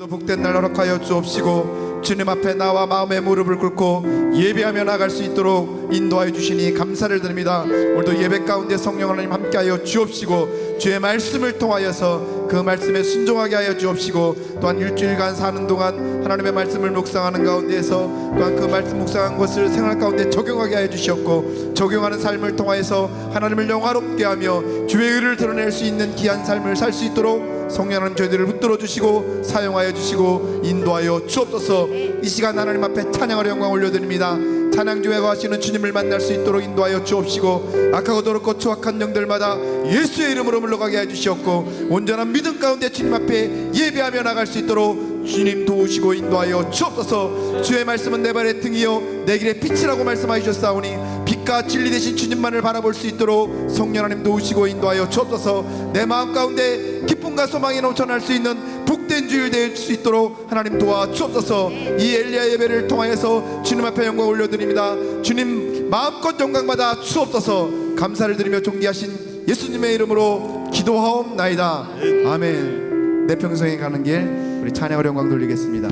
또 복된 날 허락하여 주옵시고 주님 앞에 나와 마음의 무릎을 꿇고 예배하며 나갈 수 있도록 인도하여 주시니 감사를 드립니다. 오늘도 예배 가운데 성령 하나님 함께하여 주옵시고 주의 말씀을 통하여서 그 말씀에 순종하게 하여 주옵시고 또한 일주일간 사는 동안 하나님의 말씀을 묵상하는 가운데에서 또한 그 말씀 묵상한 것을 생활 가운데 적용하게 하여 주시옵고 적용하는 삶을 통하여서 하나님을 영화롭게 하며 주의 의를 드러낼 수 있는 귀한 삶을 살 수 있도록 성령 하나님 저희들을 붙들어 주시고 사용하여 주시고 인도하여 주옵소서. 이 시간 하나님 앞에 찬양을 영광 올려드립니다. 찬양 중에 거하시는 주님을 만날 수 있도록 인도하여 주옵시고 악하고 더럽고 추악한 영들마다 예수의 이름으로 물러가게 해주시옵고 온전한 믿음 가운데 주님 앞에 예배하며 나갈 수 있도록 주님 도우시고 인도하여 주옵소서. 주의 말씀은 내 발의 등이요 내 길의 빛이라고 말씀하여 주셨사오니 빛과 진리 되신 주님만을 바라볼 수 있도록 성령 하나님 도우시고 인도하여 주옵소서. 내 마음 가운데 기쁨과 소망이 넘쳐날 수 있는 복된 주일 될 수 있도록 하나님 도와주옵소서. 이 엘리야 예배를 통하여서 주님 앞에 영광 올려드립니다. 주님 마음껏 영광 받아 주옵소서. 감사를 드리며 존귀하신 예수님의 이름으로 기도하옵나이다. 아멘. 내 평생에 가는 길 우리 찬양을 영광 돌리겠습니다.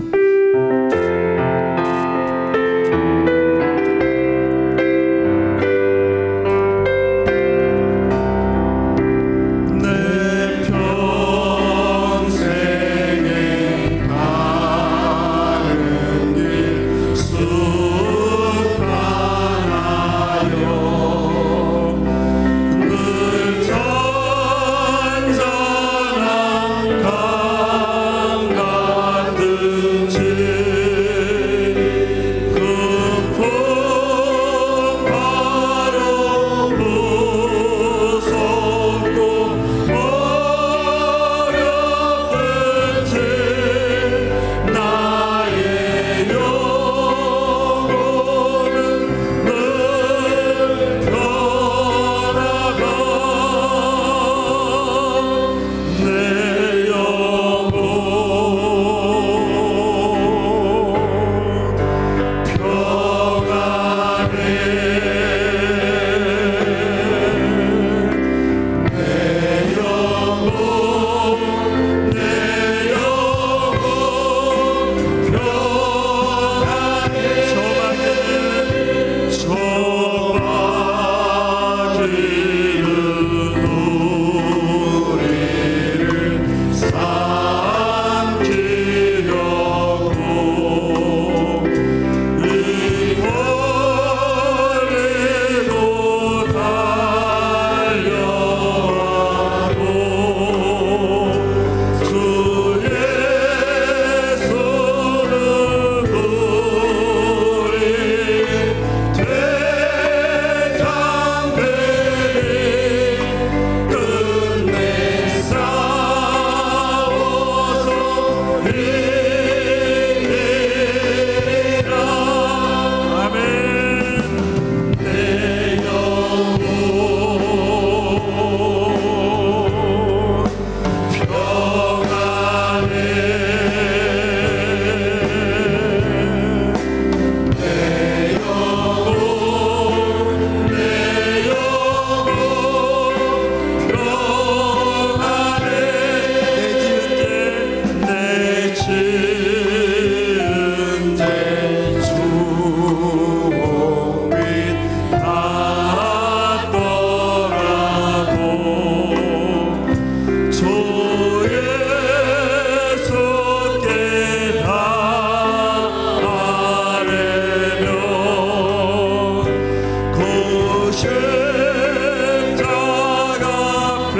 십자가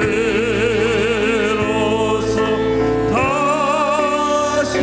피로써 다시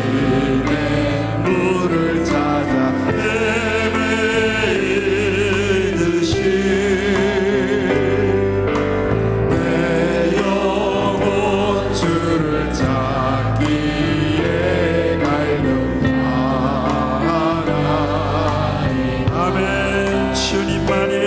진의 물을 찾아 헤매이듯이 내 영혼 주를 찾기에 갈급하나니. 아멘. 주님만이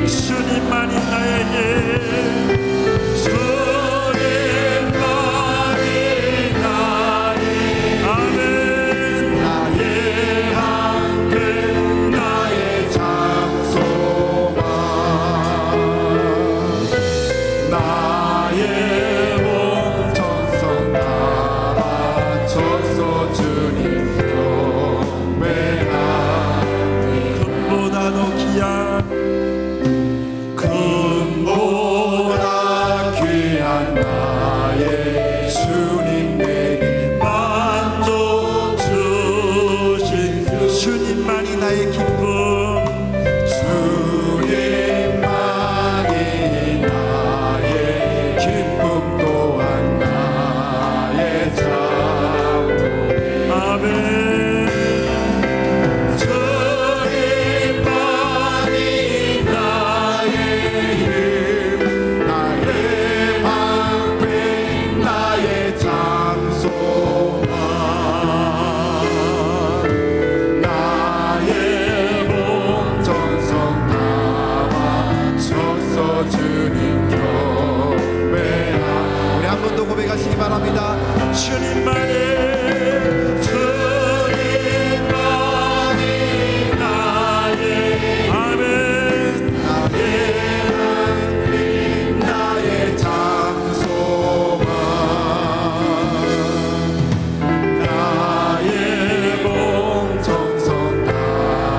주님만이 나의 힘, 주님만이 나의 아멘. 나의 방패 나의 장소만 나의 몸 전성 다 바쳐서 주님 경배하니. 금보다도 귀한 금보다 귀한 나의 주님 내게 만족 주신 주님만이 나의 기쁨. 주님만이 나의 기쁨 또한 나의 장로. 아멘. 주님만이 나의 힘 나의 방패 나의 장소만 나의 몸 전성 다 바쳐서 주님 경배하. 우리 한 번 더 고백하시기 바랍니다. 주님만이 주님만이 나의 아멘. 나의 방패 나의 장소만 나의 몸 정성 다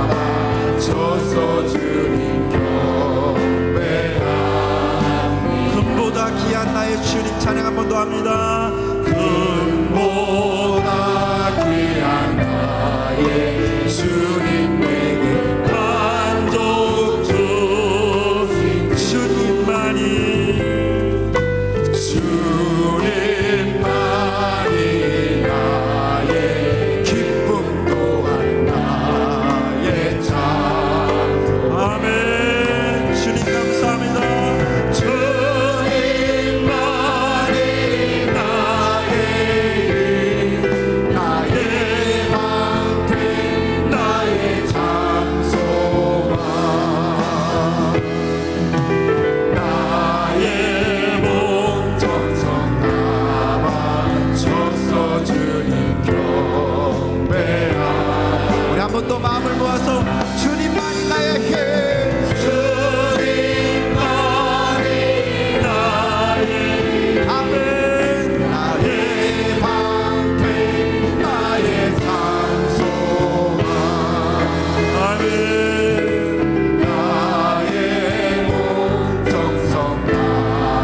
바쳐서 주님 경배하니. 금보다 귀한 나의 주님 찬양 한 번 더 합니다. 금보다 귀한 나의 주님 내게 만족 주신 주님만이 주님만이 나의 기쁨 또한 나의 장로. 아멘. 주님 감사합니다. 주님만이 나의 힘 나의 방패 나의 장소만 나의 몸 전성 다 바쳐서 주님 경배하. 우리 한 번 더 마음을 모아서 주님만이 나의 힘 주님만이 나의 아멘 나의 방패 나의 장소만 아멘. 나의 몸 정성 다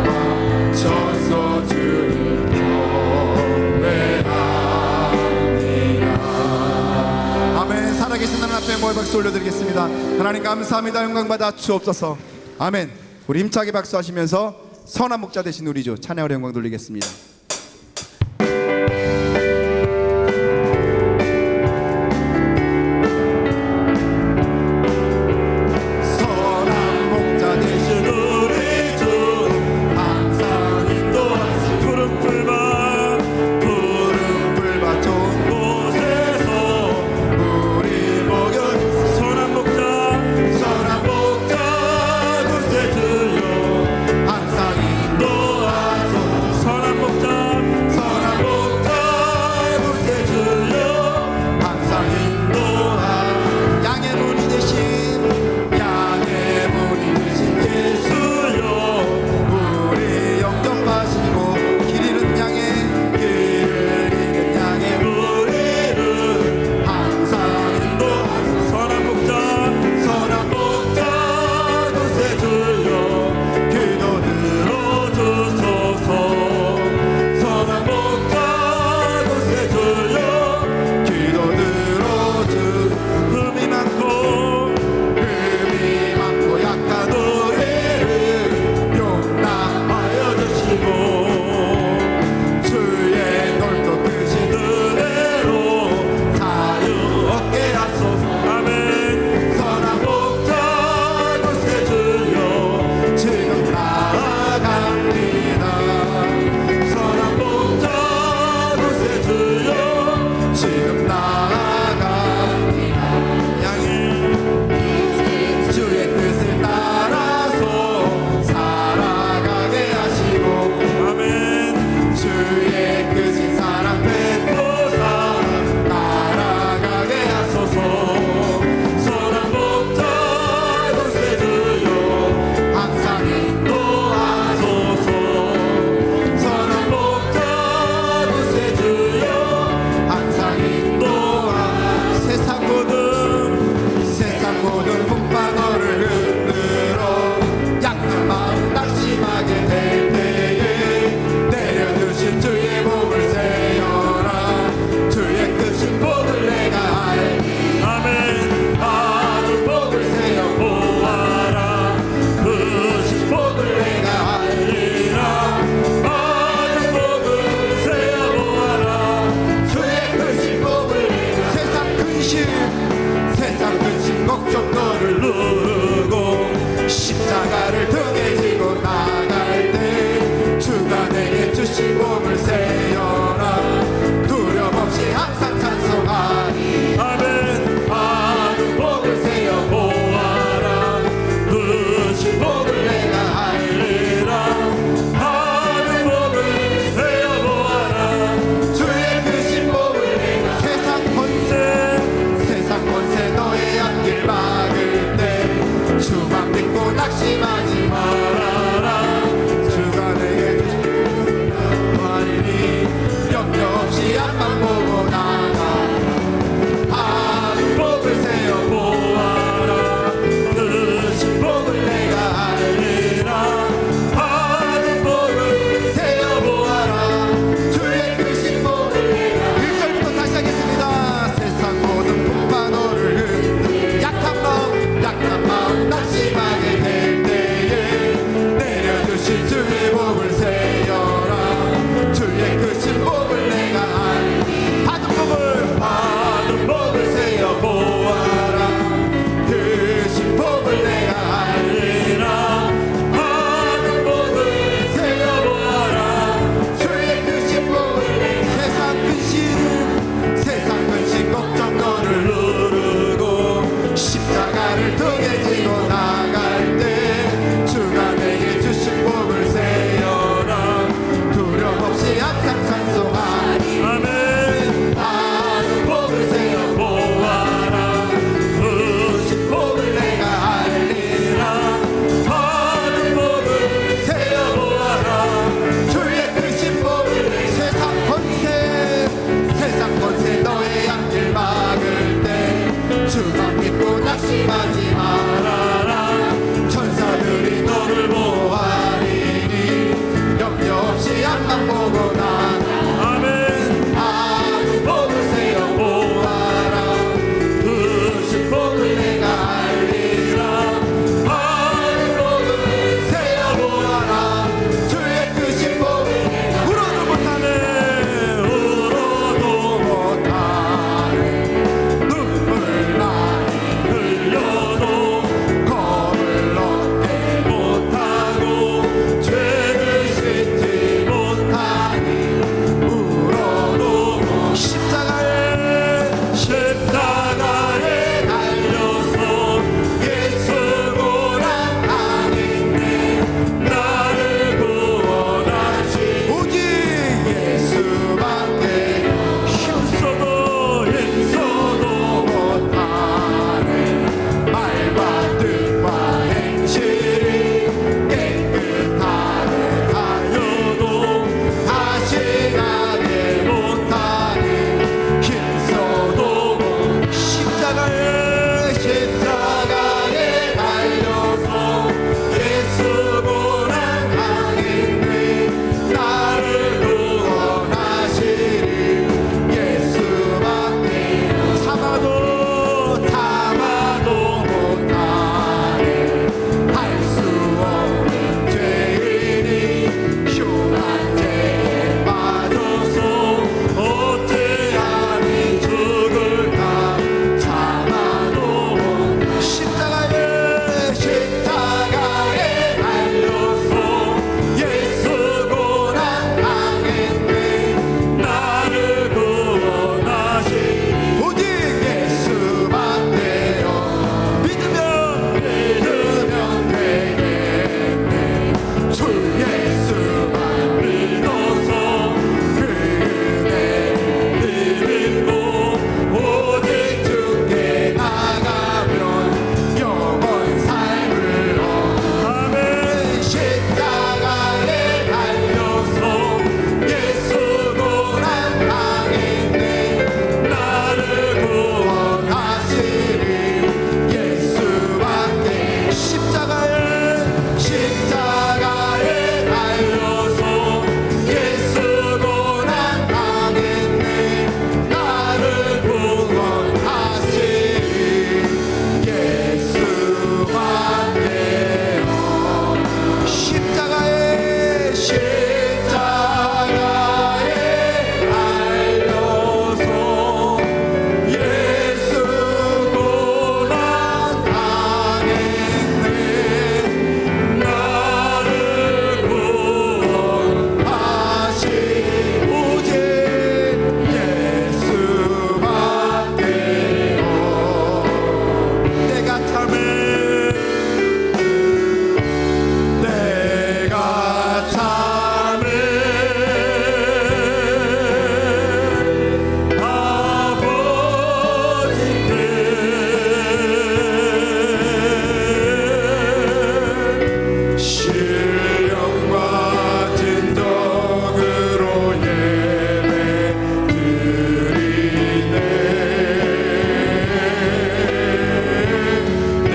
바쳐서 주님 경배하니라. 아멘. 살아계신 하나님 앞에 모여 박수 올려드리겠습니다. 하나님 감사합니다. 영광받아 주옵소서. 아멘. 우리 힘차게 박수하시면서 선한 목자 되신 우리 주 찬양으로 영광 돌리겠습니다. 선한 목자 되신 우리 주 항상 인도하시 푸른 풀밭 푸른 불밭 좋은 곳에서 우리 먹여 선한 목자 선한 목자 구세주여 항상 인도하소. 선한 목자 등에 지고 나갈 때 주가 내게 주신 복을 세어라 두려움 없이 항상 찬송하리 아멘. 나는 복을 세어 보아라 주신 복을 내가 알리라 하는 법을 세어 보아라 주의 크신 복을 세상 권세 너의 앞길 막을 때 주만 믿고 낙심하지 말아라 천사들이 너를 보호하리니 염려 없이 앞만 보고 나가 아멘. 아무 복을 세어 보아라 크신 복을 내가 알리라 아무 복을 세어 보아라 주의 크신 복을 내가 울어도 못하네. 울어도 못하네 눈물 많이 흘려도 겁을 넣게 못하고 죄를 씻지 못하니 울어도 못 십자가에 십자가에 달려서 예수 고난 당했네 나를 구원하시 오직 예수밖에 힘써도 힘써도 못하네 말과 뜻과 행실이 깨끗하게 여도 다시 가게 못하네 힘써도 못 십자가에 달려서 예수 고난 당했네 나를 구원하시리 예수밖에 참아도 못하네 할 수 없는 죄인이 흉한 죄에 빠져서 어찌하니 죽을까 참아도 못 십자가에 달려서 예수 고난 당했네 나를 구원하시 오직 예수밖에요 믿으면 되겠네 주 예수만 믿어서 그대 믿고 오직 주께 나가면 영원 삶을 아멘. 십자가에 달려서 예수 고난 당했네 나를 구원하시리 예수밖에 십자가에 달려서 예수 고난 당했네 나를 구원하시리 예수밖에요 십자가에 달려서 예수 고난 당했네 나를 구원하시 오직 예수밖에요 내가 참을 내가 참을 아버지께 신령과 진정으로 예배 드리네 내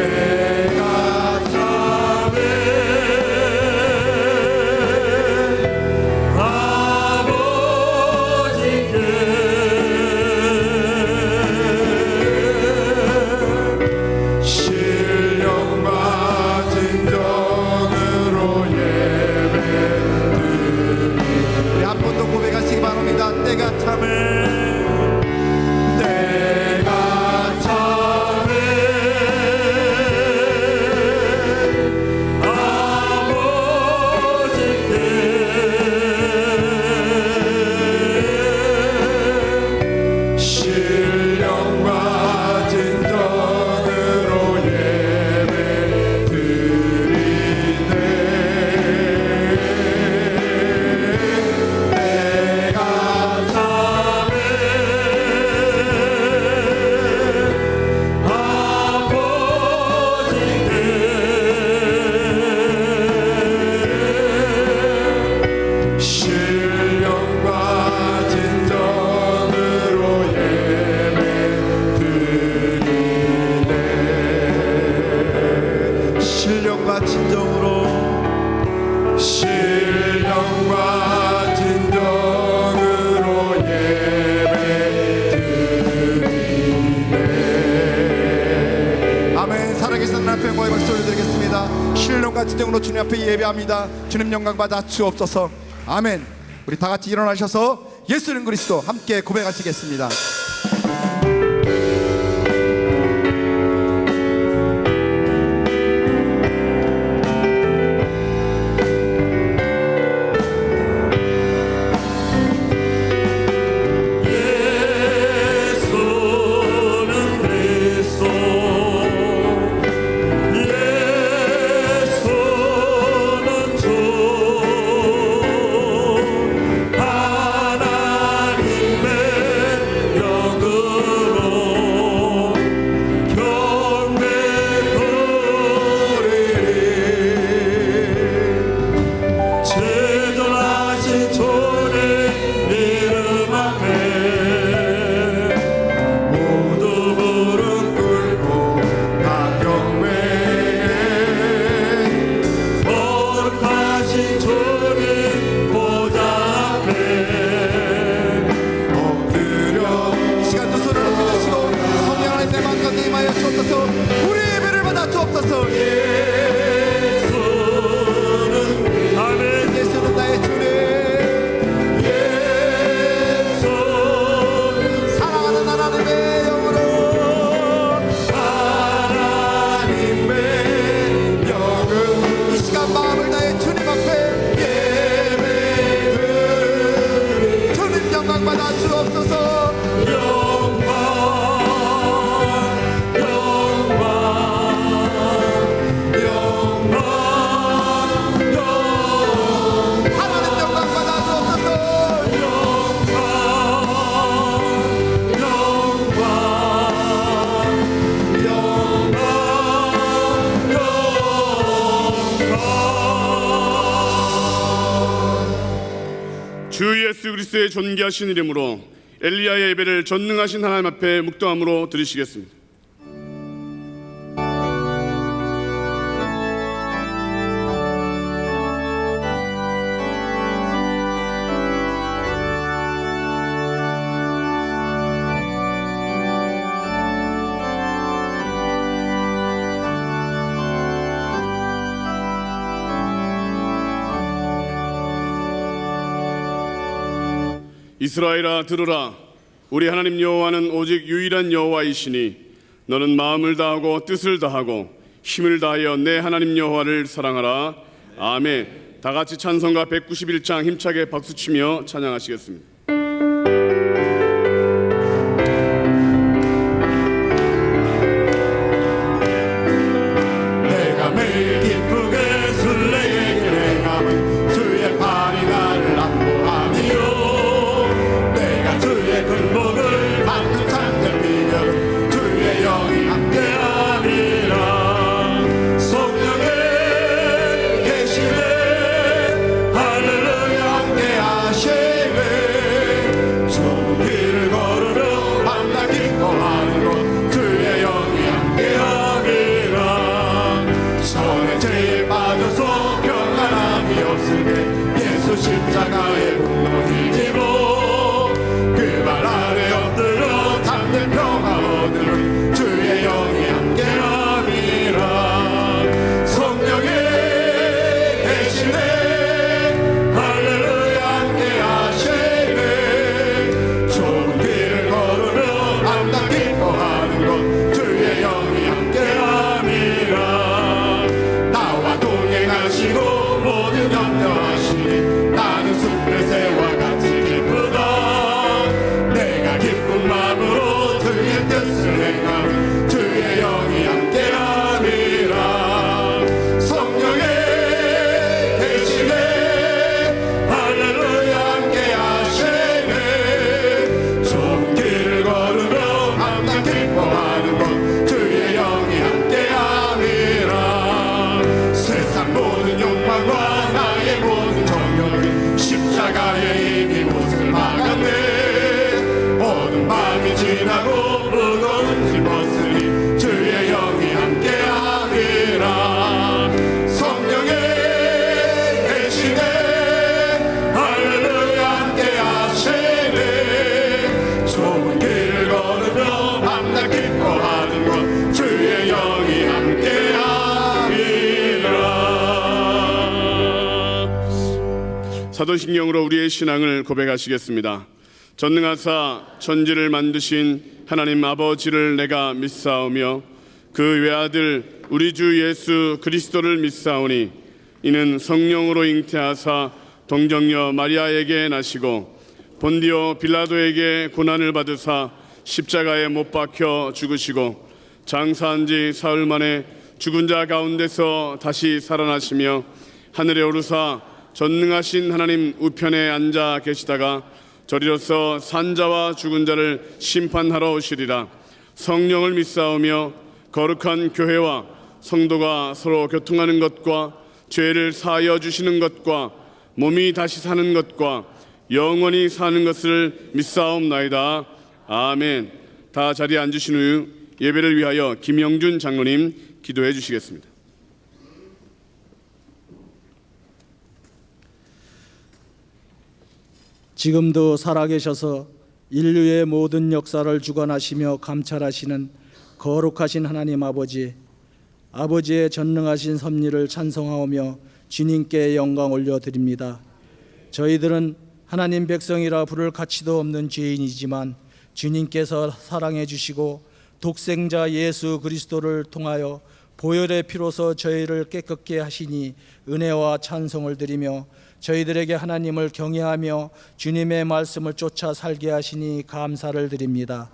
신령과 진정으로 신령과 진정으로 예배드리네. 아멘. 살아계신 하나님 앞에 영광의 박수 올려드리겠습니다. 신령과 진정으로 주님 앞에 예배합니다. 주님 영광 받아 주옵소서. 아멘. 우리 다 같이 일어나셔서 예수는 그리스도 함께 고백하시겠습니다. 주 예수 그리스도의 존귀하신 이름으로 엘리야의 예배를 전능하신 하나님 앞에 묵도함으로 드리시겠습니다. 이스라엘아 들으라. 우리 하나님 여호와는 오직 유일한 여호와이시니 너는 마음을 다하고 뜻을 다하고 힘을 다하여 내 하나님 여호와를 사랑하라. 아멘. 다 같이 찬송가 191장 힘차게 박수치며 찬양하시겠습니다. 내가 매일 기쁘게 순례의 길에 가면 주의 팔이 나를 안보하며 주의 근복을 받는 참된 비결은 주의 영이 함께하니라. 성령의 계시네 할렐루야 함께하시네. 사도신경으로 우리의 신앙을 고백하시겠습니다. 전능하사 천지를 만드신 하나님 아버지를 내가 믿사오며 그 외아들 우리 주 예수 그리스도를 믿사오니 이는 성령으로 잉태하사 동정녀 마리아에게 나시고 본디오 빌라도에게 고난을 받으사 십자가에 못 박혀 죽으시고 장사한 지 사흘 만에 죽은 자 가운데서 다시 살아나시며 하늘에 오르사 전능하신 하나님 우편에 앉아 계시다가 저리로서 산자와 죽은 자를 심판하러 오시리라. 성령을 믿사오며 거룩한 교회와 성도가 서로 교통하는 것과 죄를 사하여 주시는 것과 몸이 다시 사는 것과 영원히 사는 것을 믿사옵나이다. 아멘. 다 자리에 앉으신 후 예배를 위하여 김영준 장로님 기도해 주시겠습니다. 지금도 살아계셔서 인류의 모든 역사를 주관하시며 감찰하시는 거룩하신 하나님 아버지, 아버지의 전능하신 섭리를 찬송하오며 주님께 영광 올려드립니다. 저희들은 하나님 백성이라 부를 가치도 없는 죄인이지만 주님께서 사랑해 주시고 독생자 예수 그리스도를 통하여 보혈의 피로서 저희를 깨끗게 하시니 은혜와 찬송을 드리며 저희들에게 하나님을 경외하며 주님의 말씀을 쫓아 살게 하시니 감사를 드립니다.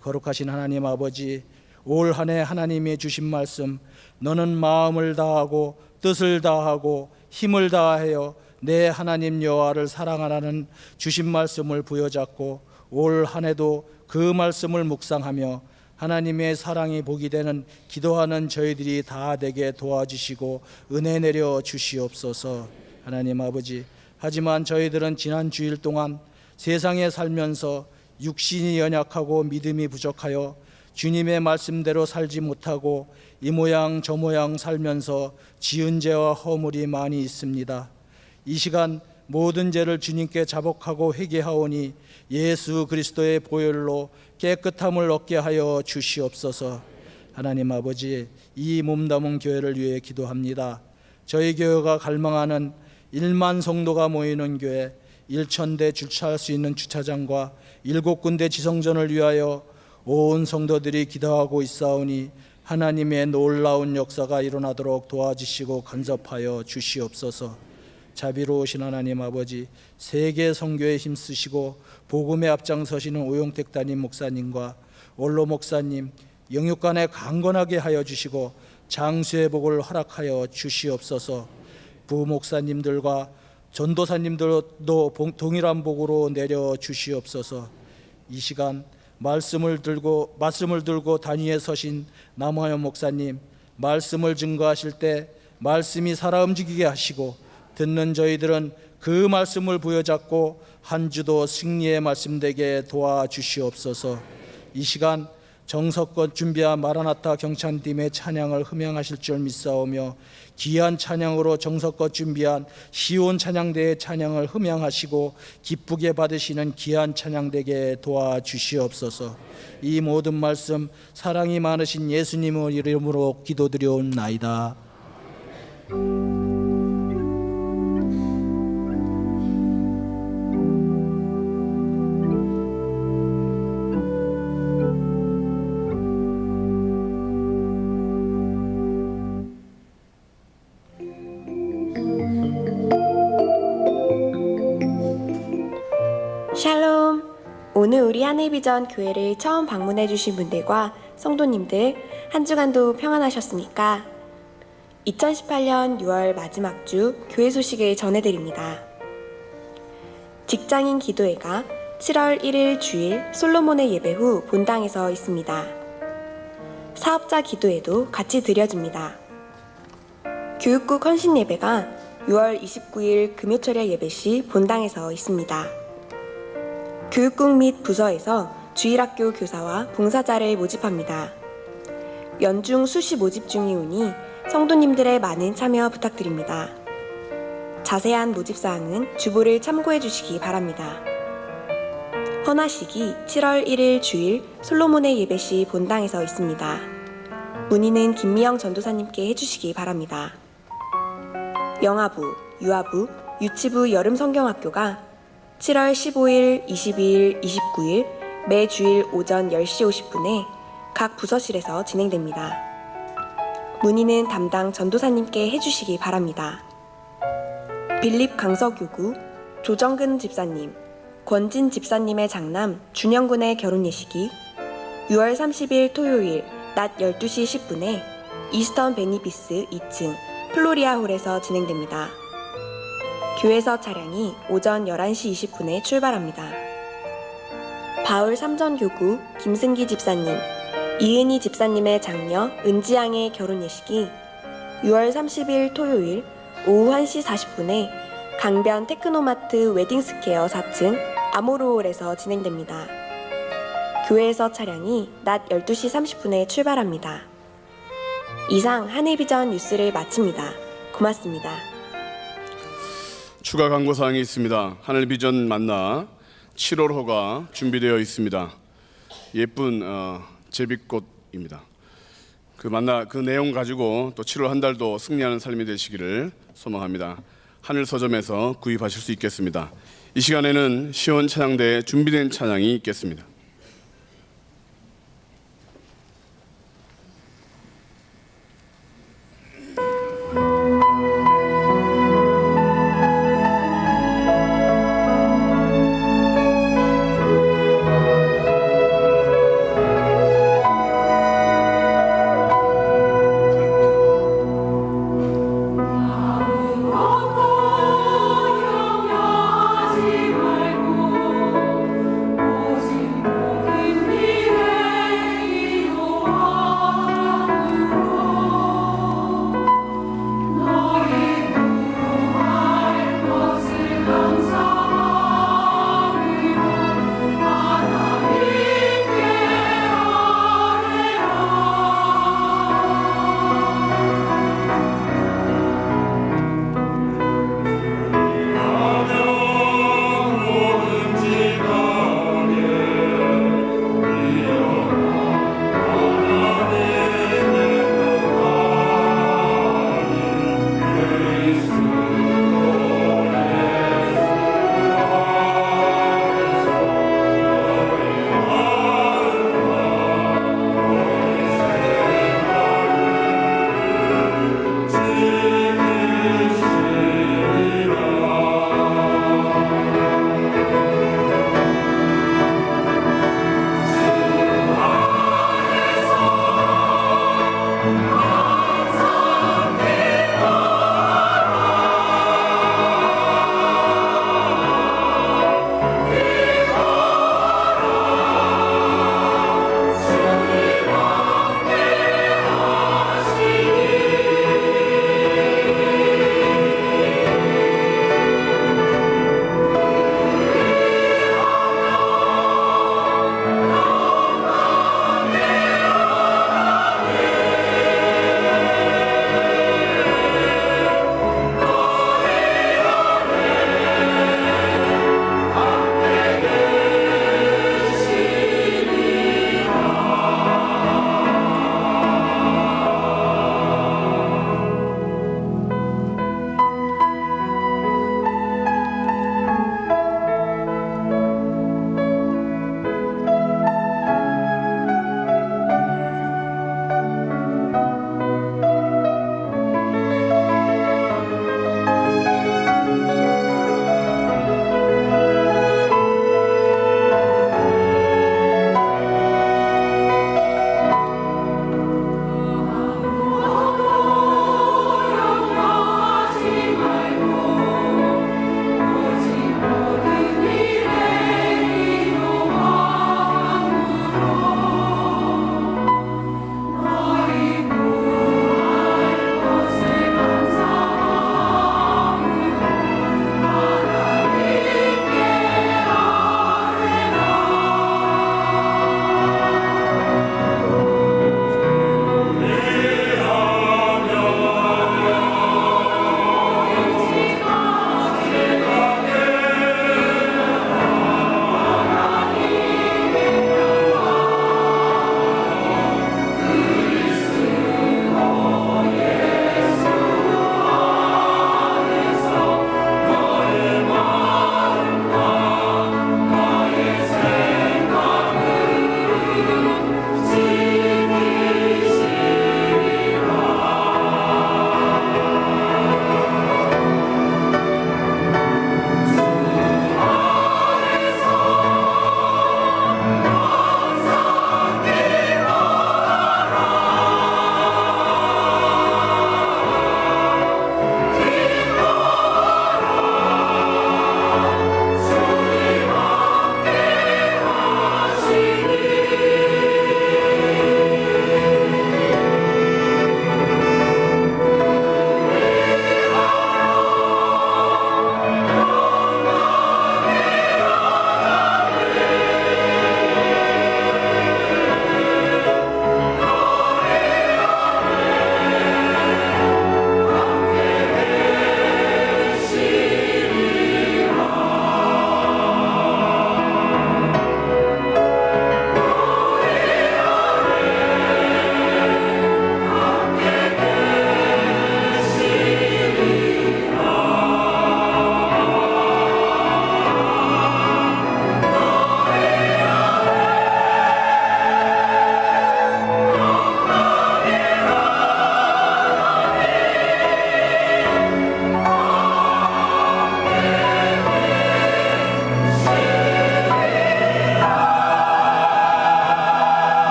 거룩하신 하나님 아버지, 올 한 해 하나님이 주신 말씀, 너는 마음을 다하고 뜻을 다하고 힘을 다하여 내 하나님 여호와를 사랑하라는 주신 말씀을 부여잡고 올 한 해도 그 말씀을 묵상하며 하나님의 사랑이 복이 되는 기도하는 저희들이 다 되게 도와주시고 은혜 내려 주시옵소서. 하나님 아버지, 하지만 저희들은 지난 주일 동안 세상에 살면서 육신이 연약하고 믿음이 부족하여 주님의 말씀대로 살지 못하고 이 모양 저 모양 살면서 지은 죄와 허물이 많이 있습니다. 이 시간 모든 죄를 주님께 자복하고 회개하오니 예수 그리스도의 보혈로 깨끗함을 얻게 하여 주시옵소서. 하나님 아버지, 이 몸담은 교회를 위해 기도합니다. 저희 교회가 갈망하는 1만 성도가 모이는 교회, 1,000대 주차할 수 있는 주차장과 7군데 지성전을 위하여 온 성도들이 기도하고 있사오니 하나님의 놀라운 역사가 일어나도록 도와주시고 간섭하여 주시옵소서. 자비로우신 하나님 아버지, 세계 선교에 힘쓰시고 복음에 앞장서시는 오용택 담임 목사님과 원로 목사님, 영육간에 강건하게 하여 주시고 장수의 복을 허락하여 주시옵소서. 부목사님들과 전도사님들도 동일한 복으로 내려 주시옵소서. 이 시간 말씀을 들고 단위에 서신 남화연 목사님, 말씀을 증거하실 때 말씀이 살아 움직이게 하시고 듣는 저희들은 그 말씀을 부여잡고 한 주도 승리의 말씀 되게 도와주시옵소서. 이 시간 정석껏 준비한 마라나타 경찬팀의 찬양을 흠양하실 줄 믿사오며 귀한 찬양으로 정석껏 준비한 시온 찬양대의 찬양을 흠양하시고 기쁘게 받으시는 귀한 찬양되게 도와주시옵소서. 이 모든 말씀 사랑이 많으신 예수님의 이름으로 기도드려옵나이다. 샬롬! 오늘 우리 하늘비전 교회를 처음 방문해 주신 분들과 성도님들 한 주간도 평안하셨습니까? 2018년 6월 마지막 주 교회 소식을 전해드립니다. 직장인 기도회가 7월 1일 주일 솔로몬의 예배 후 본당에서 있습니다. 사업자 기도회도 같이 드려집니다. 교육국 헌신 예배가 6월 29일 금요철야 예배 시 본당에서 있습니다. 교육국 및 부서에서 주일학교 교사와 봉사자를 모집합니다. 연중 수시 모집 중이 오니 성도님들의 많은 참여 부탁드립니다. 자세한 모집사항은 주보를 참고해 주시기 바랍니다. 헌화식이 7월 1일 주일 솔로몬의 예배시 본당에서 있습니다. 문의는 김미영 전도사님께 해주시기 바랍니다. 영아부, 유아부, 유치부 여름 성경학교가 7월 15일, 22일, 29일 매 주일 오전 10시 50분에 각 부서실에서 진행됩니다. 문의는 담당 전도사님께 해주시기 바랍니다. 빌립 강서교구 조정근 집사님, 권진 집사님의 장남 준영군의 결혼 예식이 6월 30일 토요일 낮 12시 10분에 이스턴 베니피스 2층 플로리아 홀에서 진행됩니다. 교회서 차량이 오전 11시 20분에 출발합니다. 바울 삼전교구 김승기 집사님, 이은희 집사님의 장녀 은지양의 결혼 예식이 6월 30일 토요일 오후 1시 40분에 강변 테크노마트 웨딩스퀘어 4층 아모르홀에서 진행됩니다. 교회에서 차량이 낮 12시 30분에 출발합니다. 이상 하늘비전 뉴스를 마칩니다. 고맙습니다. 추가 광고 사항이 있습니다. 하늘비전 만나 7월호가 준비되어 있습니다. 예쁜 제비꽃입니다. 그 내용 가지고 또 7월 한 달도 승리하는 삶이 되시기를 소망합니다. 하늘 서점에서 구입하실 수 있겠습니다. 이 시간에는 시온 찬양대에 준비된 찬양이 있겠습니다. 영하지 말고 오직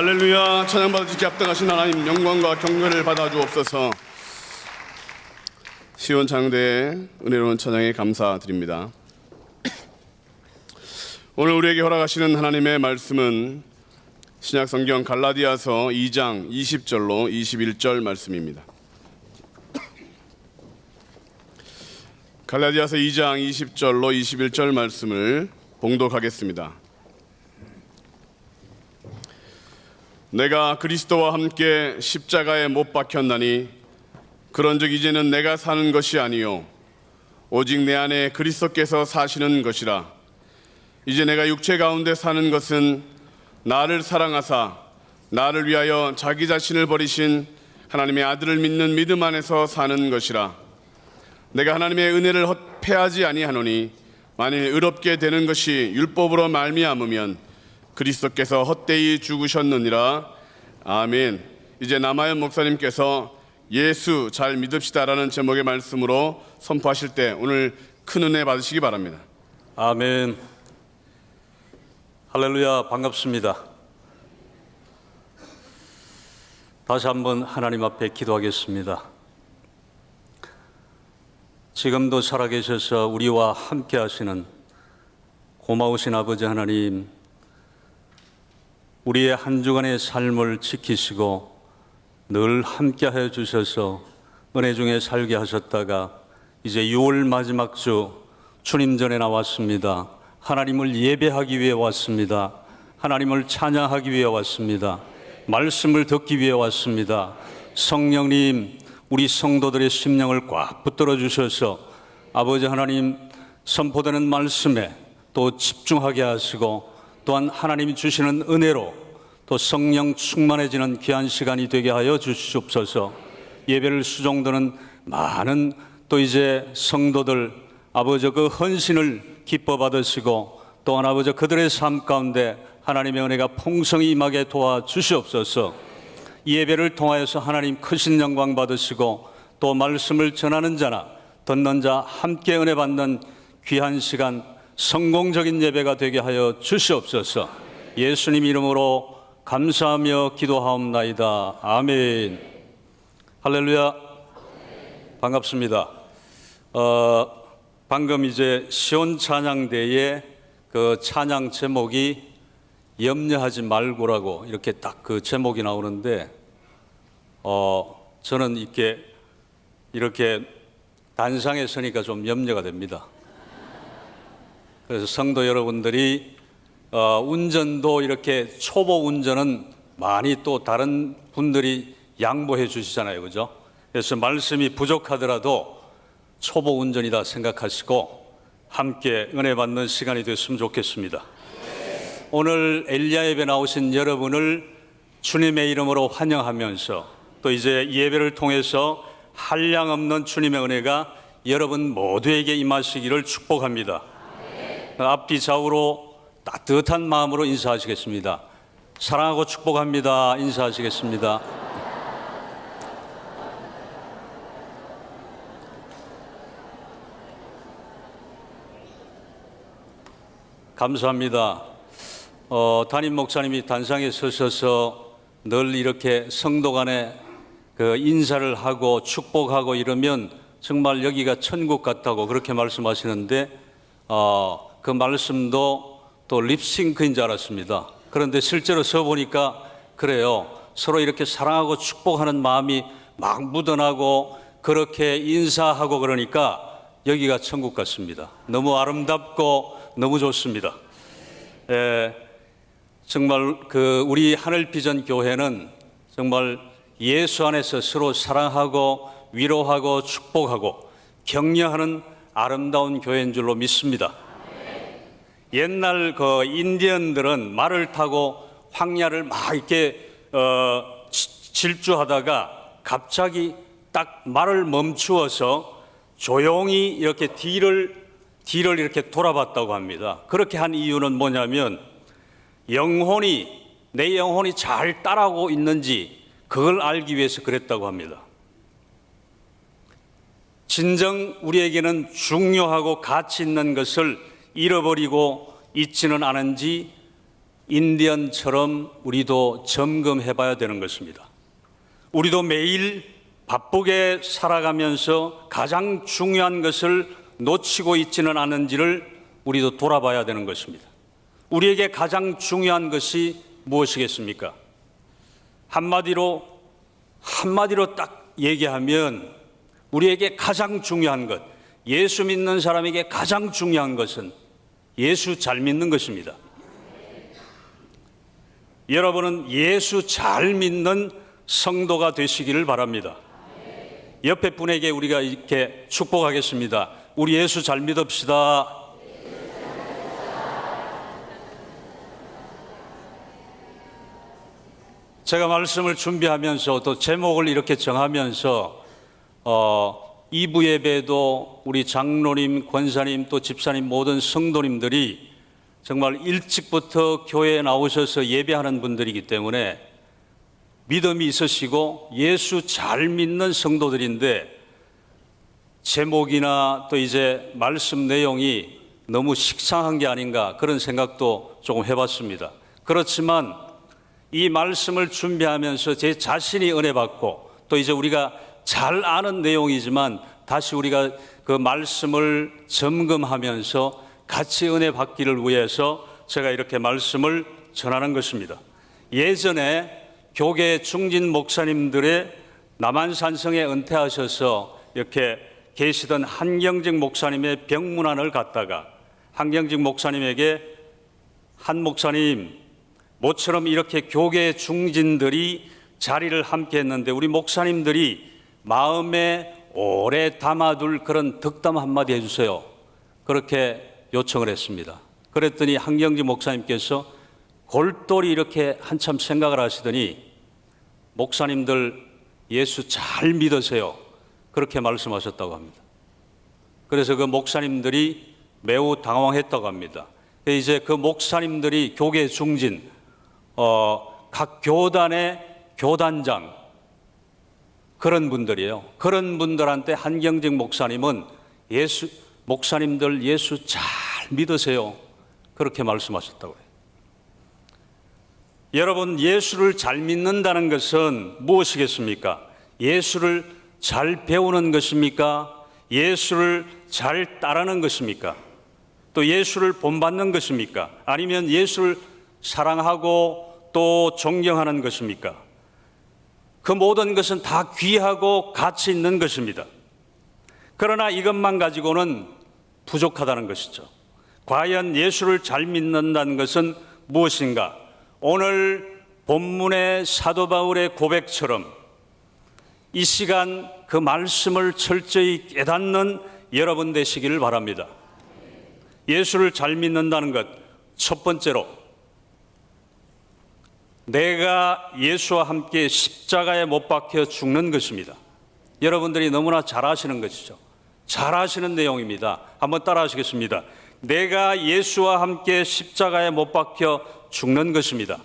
할렐루야. 찬양받으시기 합당하신 하나님, 영광과 경배를 받아주옵소서. 시온 장대의 은혜로운 찬양에 감사드립니다. 오늘 우리에게 허락하시는 하나님의 말씀은 신약성경 갈라디아서 2장 20절로 21절 말씀입니다. 갈라디아서 2장 20절로 21절 말씀을 봉독하겠습니다. 내가 그리스도와 함께 십자가에 못 박혔나니 그런즉 이제는 내가 사는 것이 아니요 오직 내 안에 그리스도께서 사시는 것이라. 이제 내가 육체 가운데 사는 것은 나를 사랑하사 나를 위하여 자기 자신을 버리신 하나님의 아들을 믿는 믿음 안에서 사는 것이라. 내가 하나님의 은혜를 헛패하지 아니하노니 만일 의롭게 되는 것이 율법으로 말미암으면 그리스도께서 헛되이 죽으셨느니라. 아멘. 이제 남아연 목사님께서 예수 잘 믿읍시다라는 제목의 말씀으로 선포하실 때 오늘 큰 은혜 받으시기 바랍니다. 아멘. 할렐루야. 반갑습니다. 다시 한번 하나님 앞에 기도하겠습니다. 지금도 살아계셔서 우리와 함께 하시는 고마우신 아버지 하나님, 우리의 한 주간의 삶을 지키시고 늘 함께 하여 주셔서 은혜 중에 살게 하셨다가 이제 6월 마지막 주 주님 전에 나왔습니다. 하나님을 예배하기 위해 왔습니다. 하나님을 찬양하기 위해 왔습니다. 말씀을 듣기 위해 왔습니다. 성령님, 우리 성도들의 심령을 꽉 붙들어 주셔서 아버지 하나님 선포되는 말씀에 또 집중하게 하시고 또한 하나님이 주시는 은혜로 또 성령 충만해지는 귀한 시간이 되게 하여 주시옵소서. 예배를 수종드는 많은 또 이제 성도들 아버지 그 헌신을 기뻐 받으시고 또한 아버지 그들의 삶 가운데 하나님의 은혜가 풍성히 임하게 도와주시옵소서. 이 예배를 통하여서 하나님 크신 영광 받으시고 또 말씀을 전하는 자나 듣는 자 함께 은혜 받는 귀한 시간 성공적인 예배가 되게 하여 주시옵소서. 예수님 이름으로 감사하며 기도하옵나이다. 아멘. 할렐루야. 반갑습니다. 방금 이제 시온 찬양대의 그 찬양 제목이 염려하지 말고라고 이렇게 딱 그 제목이 나오는데 저는 이렇게 단상에 서니까 좀 염려가 됩니다. 그래서 성도 여러분들이 운전도 이렇게 초보 운전은 많이 또 다른 분들이 양보해 주시잖아요, 그죠? 그래서 말씀이 부족하더라도 초보 운전이다 생각하시고 함께 은혜 받는 시간이 됐으면 좋겠습니다. 오늘 엘리야 예배 나오신 여러분을 주님의 이름으로 환영하면서 또 이제 예배를 통해서 한량없는 주님의 은혜가 여러분 모두에게 임하시기를 축복합니다. 앞뒤 좌우로 따뜻한 마음으로 인사하시겠습니다. 사랑하고 축복합니다. 인사하시겠습니다. 감사합니다. 담임 목사님이 단상에 서셔서 늘 이렇게 성도 간에 그 인사를 하고 축복하고 이러면 정말 여기가 천국 같다고 그렇게 말씀하시는데 그 말씀도 또 립싱크인 줄 알았습니다. 그런데 실제로 서보니까 그래요. 서로 이렇게 사랑하고 축복하는 마음이 막 묻어나고 그렇게 인사하고 그러니까 여기가 천국 같습니다. 너무 아름답고 너무 좋습니다. 정말 우리 하늘비전 교회는 정말 예수 안에서 서로 사랑하고 위로하고 축복하고 격려하는 아름다운 교회인 줄로 믿습니다. 옛날 그 인디언들은 말을 타고 황야를 막 이렇게 질주하다가 갑자기 딱 말을 멈추어서 조용히 이렇게 뒤를 이렇게 돌아봤다고 합니다. 그렇게 한 이유는 뭐냐면 내 영혼이 잘 따라오고 있는지 그걸 알기 위해서 그랬다고 합니다. 진정 우리에게는 중요하고 가치 있는 것을 잃어버리고 있지는 않은지 인디언처럼 우리도 점검해 봐야 되는 것입니다. 우리도 매일 바쁘게 살아가면서 가장 중요한 것을 놓치고 있지는 않은지를 우리도 돌아봐야 되는 것입니다. 우리에게 가장 중요한 것이 무엇이겠습니까? 한마디로 딱 얘기하면 우리에게 가장 중요한 것, 예수 믿는 사람에게 가장 중요한 것은 예수 잘 믿는 것입니다. 여러분은 예수 잘 믿는 성도가 되시기를 바랍니다. 옆에 분에게 우리가 이렇게 축복하겠습니다. 우리 예수 잘 믿읍시다. 제가 말씀을 준비하면서 또 제목을 이렇게 정하면서 2부 예배도 우리 장로님, 권사님, 또 집사님 모든 성도님들이 정말 일찍부터 교회에 나오셔서 예배하는 분들이기 때문에 믿음이 있으시고 예수 잘 믿는 성도들인데 제목이나 또 이제 말씀 내용이 너무 식상한 게 아닌가 그런 생각도 조금 해봤습니다. 그렇지만 이 말씀을 준비하면서 제 자신이 은혜 받고 또 이제 우리가 잘 아는 내용이지만 다시 우리가 그 말씀을 점검하면서 같이 은혜 받기를 위해서 제가 이렇게 말씀을 전하는 것입니다. 예전에 교계 중진 목사님들의 남한산성에 은퇴하셔서 이렇게 계시던 한경직 목사님의 병문안을 갔다가 한경직 목사님에게 한 목사님, 모처럼 이렇게 교계 중진들이 자리를 함께 했는데 우리 목사님들이 마음에 오래 담아둘 그런 덕담 한마디 해주세요. 그렇게 요청을 했습니다. 그랬더니 한경직 목사님께서 골똘히 이렇게 한참 생각을 하시더니 목사님들 예수 잘 믿으세요. 그렇게 말씀하셨다고 합니다. 그래서 그 목사님들이 매우 당황했다고 합니다. 이제 그 목사님들이 교계 중진, 각 교단의 교단장 그런 분들이에요. 그런 분들한테 한경직 목사님은 목사님들 예수 잘 믿으세요. 그렇게 말씀하셨다고 해요. 여러분, 예수를 잘 믿는다는 것은 무엇이겠습니까? 예수를 잘 배우는 것입니까? 예수를 잘 따르는 것입니까? 또 예수를 본받는 것입니까? 아니면 예수를 사랑하고 또 존경하는 것입니까? 그 모든 것은 다 귀하고 가치 있는 것입니다. 그러나 이것만 가지고는 부족하다는 것이죠. 과연 예수를 잘 믿는다는 것은 무엇인가? 오늘 본문의 사도 바울의 고백처럼 이 시간 그 말씀을 철저히 깨닫는 여러분 되시기를 바랍니다. 예수를 잘 믿는다는 것, 첫 번째로 내가 예수와 함께 십자가에 못 박혀 죽는 것입니다. 여러분들이 너무나 잘 아시는 것이죠. 잘 아시는 내용입니다. 한번 따라 하시겠습니다. 내가 예수와 함께 십자가에 못 박혀 죽는 것입니다.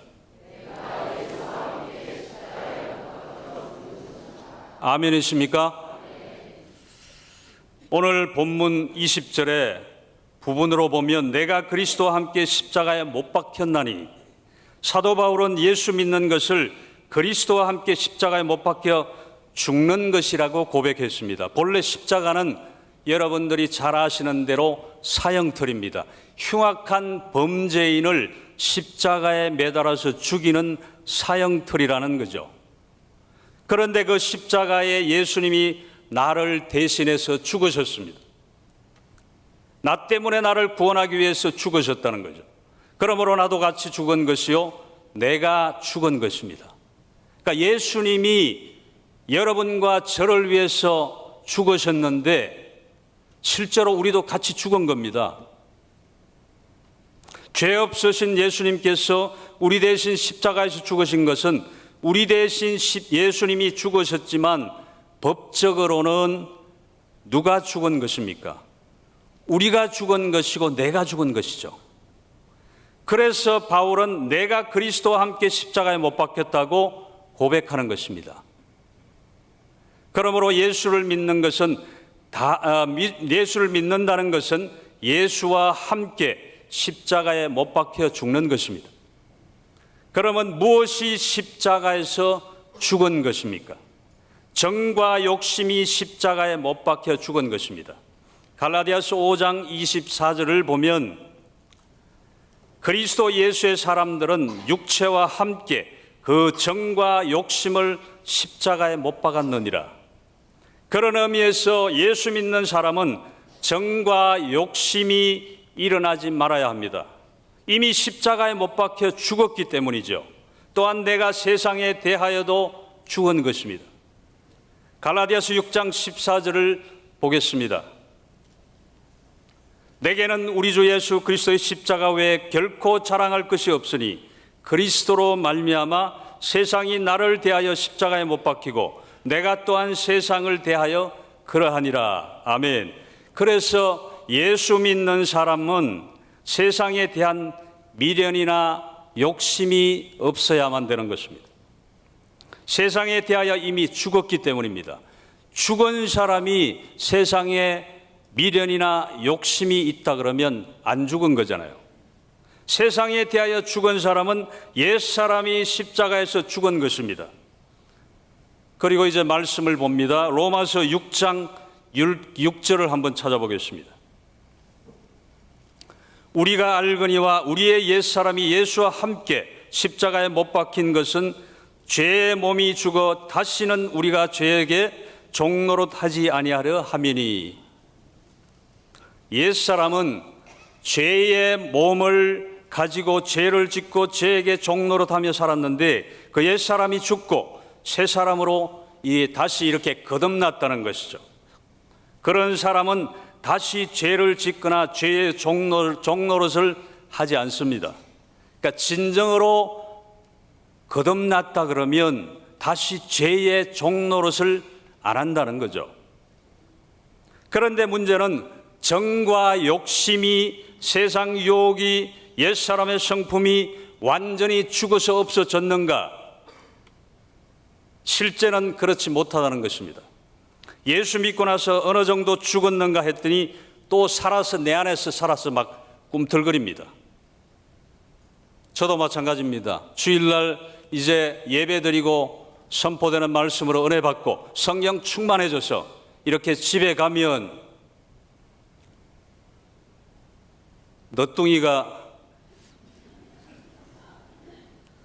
아멘이십니까? 오늘 본문 20절에 부분으로 보면 내가 그리스도와 함께 십자가에 못 박혔나니, 사도 바울은 예수 믿는 것을 그리스도와 함께 십자가에 못 박혀 죽는 것이라고 고백했습니다. 본래 십자가는 여러분들이 잘 아시는 대로 사형틀입니다. 흉악한 범죄인을 십자가에 매달아서 죽이는 사형틀이라는 거죠. 그런데 그 십자가에 예수님이 나를 대신해서 죽으셨습니다. 나 때문에 나를 구원하기 위해서 죽으셨다는 거죠. 그러므로 나도 같이 죽은 것이요, 내가 죽은 것입니다. 그러니까 예수님이 여러분과 저를 위해서 죽으셨는데 실제로 우리도 같이 죽은 겁니다. 죄 없으신 예수님께서 우리 대신 십자가에서 죽으신 것은 우리 대신 예수님이 죽으셨지만 법적으로는 누가 죽은 것입니까? 우리가 죽은 것이고 내가 죽은 것이죠. 그래서 바울은 내가 그리스도와 함께 십자가에 못 박혔다고 고백하는 것입니다. 그러므로 예수를 믿는 것은 예수를 믿는다는 것은 예수와 함께 십자가에 못 박혀 죽는 것입니다. 그러면 무엇이 십자가에서 죽은 것입니까? 정과 욕심이 십자가에 못 박혀 죽은 것입니다. 갈라디아서 5장 24절을 보면 그리스도 예수의 사람들은 육체와 함께 그 정과 욕심을 십자가에 못 박았느니라. 그런 의미에서 예수 믿는 사람은 정과 욕심이 일어나지 말아야 합니다. 이미 십자가에 못 박혀 죽었기 때문이죠. 또한 내가 세상에 대하여도 죽은 것입니다. 갈라디아서 6장 14절을 보겠습니다. 내게는 우리 주 예수 그리스도의 십자가 외에 결코 자랑할 것이 없으니 그리스도로 말미암아 세상이 나를 대하여 십자가에 못 박히고 내가 또한 세상을 대하여 그러하니라. 아멘. 그래서 예수 믿는 사람은 세상에 대한 미련이나 욕심이 없어야만 되는 것입니다. 세상에 대하여 이미 죽었기 때문입니다. 죽은 사람이 세상에 미련이나 욕심이 있다 그러면 안 죽은 거잖아요. 세상에 대하여 죽은 사람은 옛사람이 십자가에서 죽은 것입니다. 그리고 이제 말씀을 봅니다. 로마서 6장 6절을 한번 찾아보겠습니다. 우리가 알거니와 우리의 옛사람이 예수와 함께 십자가에 못 박힌 것은 죄의 몸이 죽어 다시는 우리가 죄에게 종노릇하지 아니하려 함이니. 옛사람은 죄의 몸을 가지고 죄를 짓고 죄에게 종노릇하며 살았는데 그 옛사람이 죽고 새 사람으로 다시 이렇게 거듭났다는 것이죠. 그런 사람은 다시 죄를 짓거나 죄의 종노릇을 하지 않습니다. 그러니까 진정으로 거듭났다 그러면 다시 죄의 종노릇을 안 한다는 거죠. 그런데 문제는 정과 욕심이, 세상 유혹이, 옛사람의 성품이 완전히 죽어서 없어졌는가? 실제는 그렇지 못하다는 것입니다. 예수 믿고 나서 어느 정도 죽었는가 했더니 또 살아서 내 안에서 살아서 막 꿈틀거립니다. 저도 마찬가지입니다. 주일날 이제 예배드리고 선포되는 말씀으로 은혜 받고 성령 충만해져서 이렇게 집에 가면 너뚱이가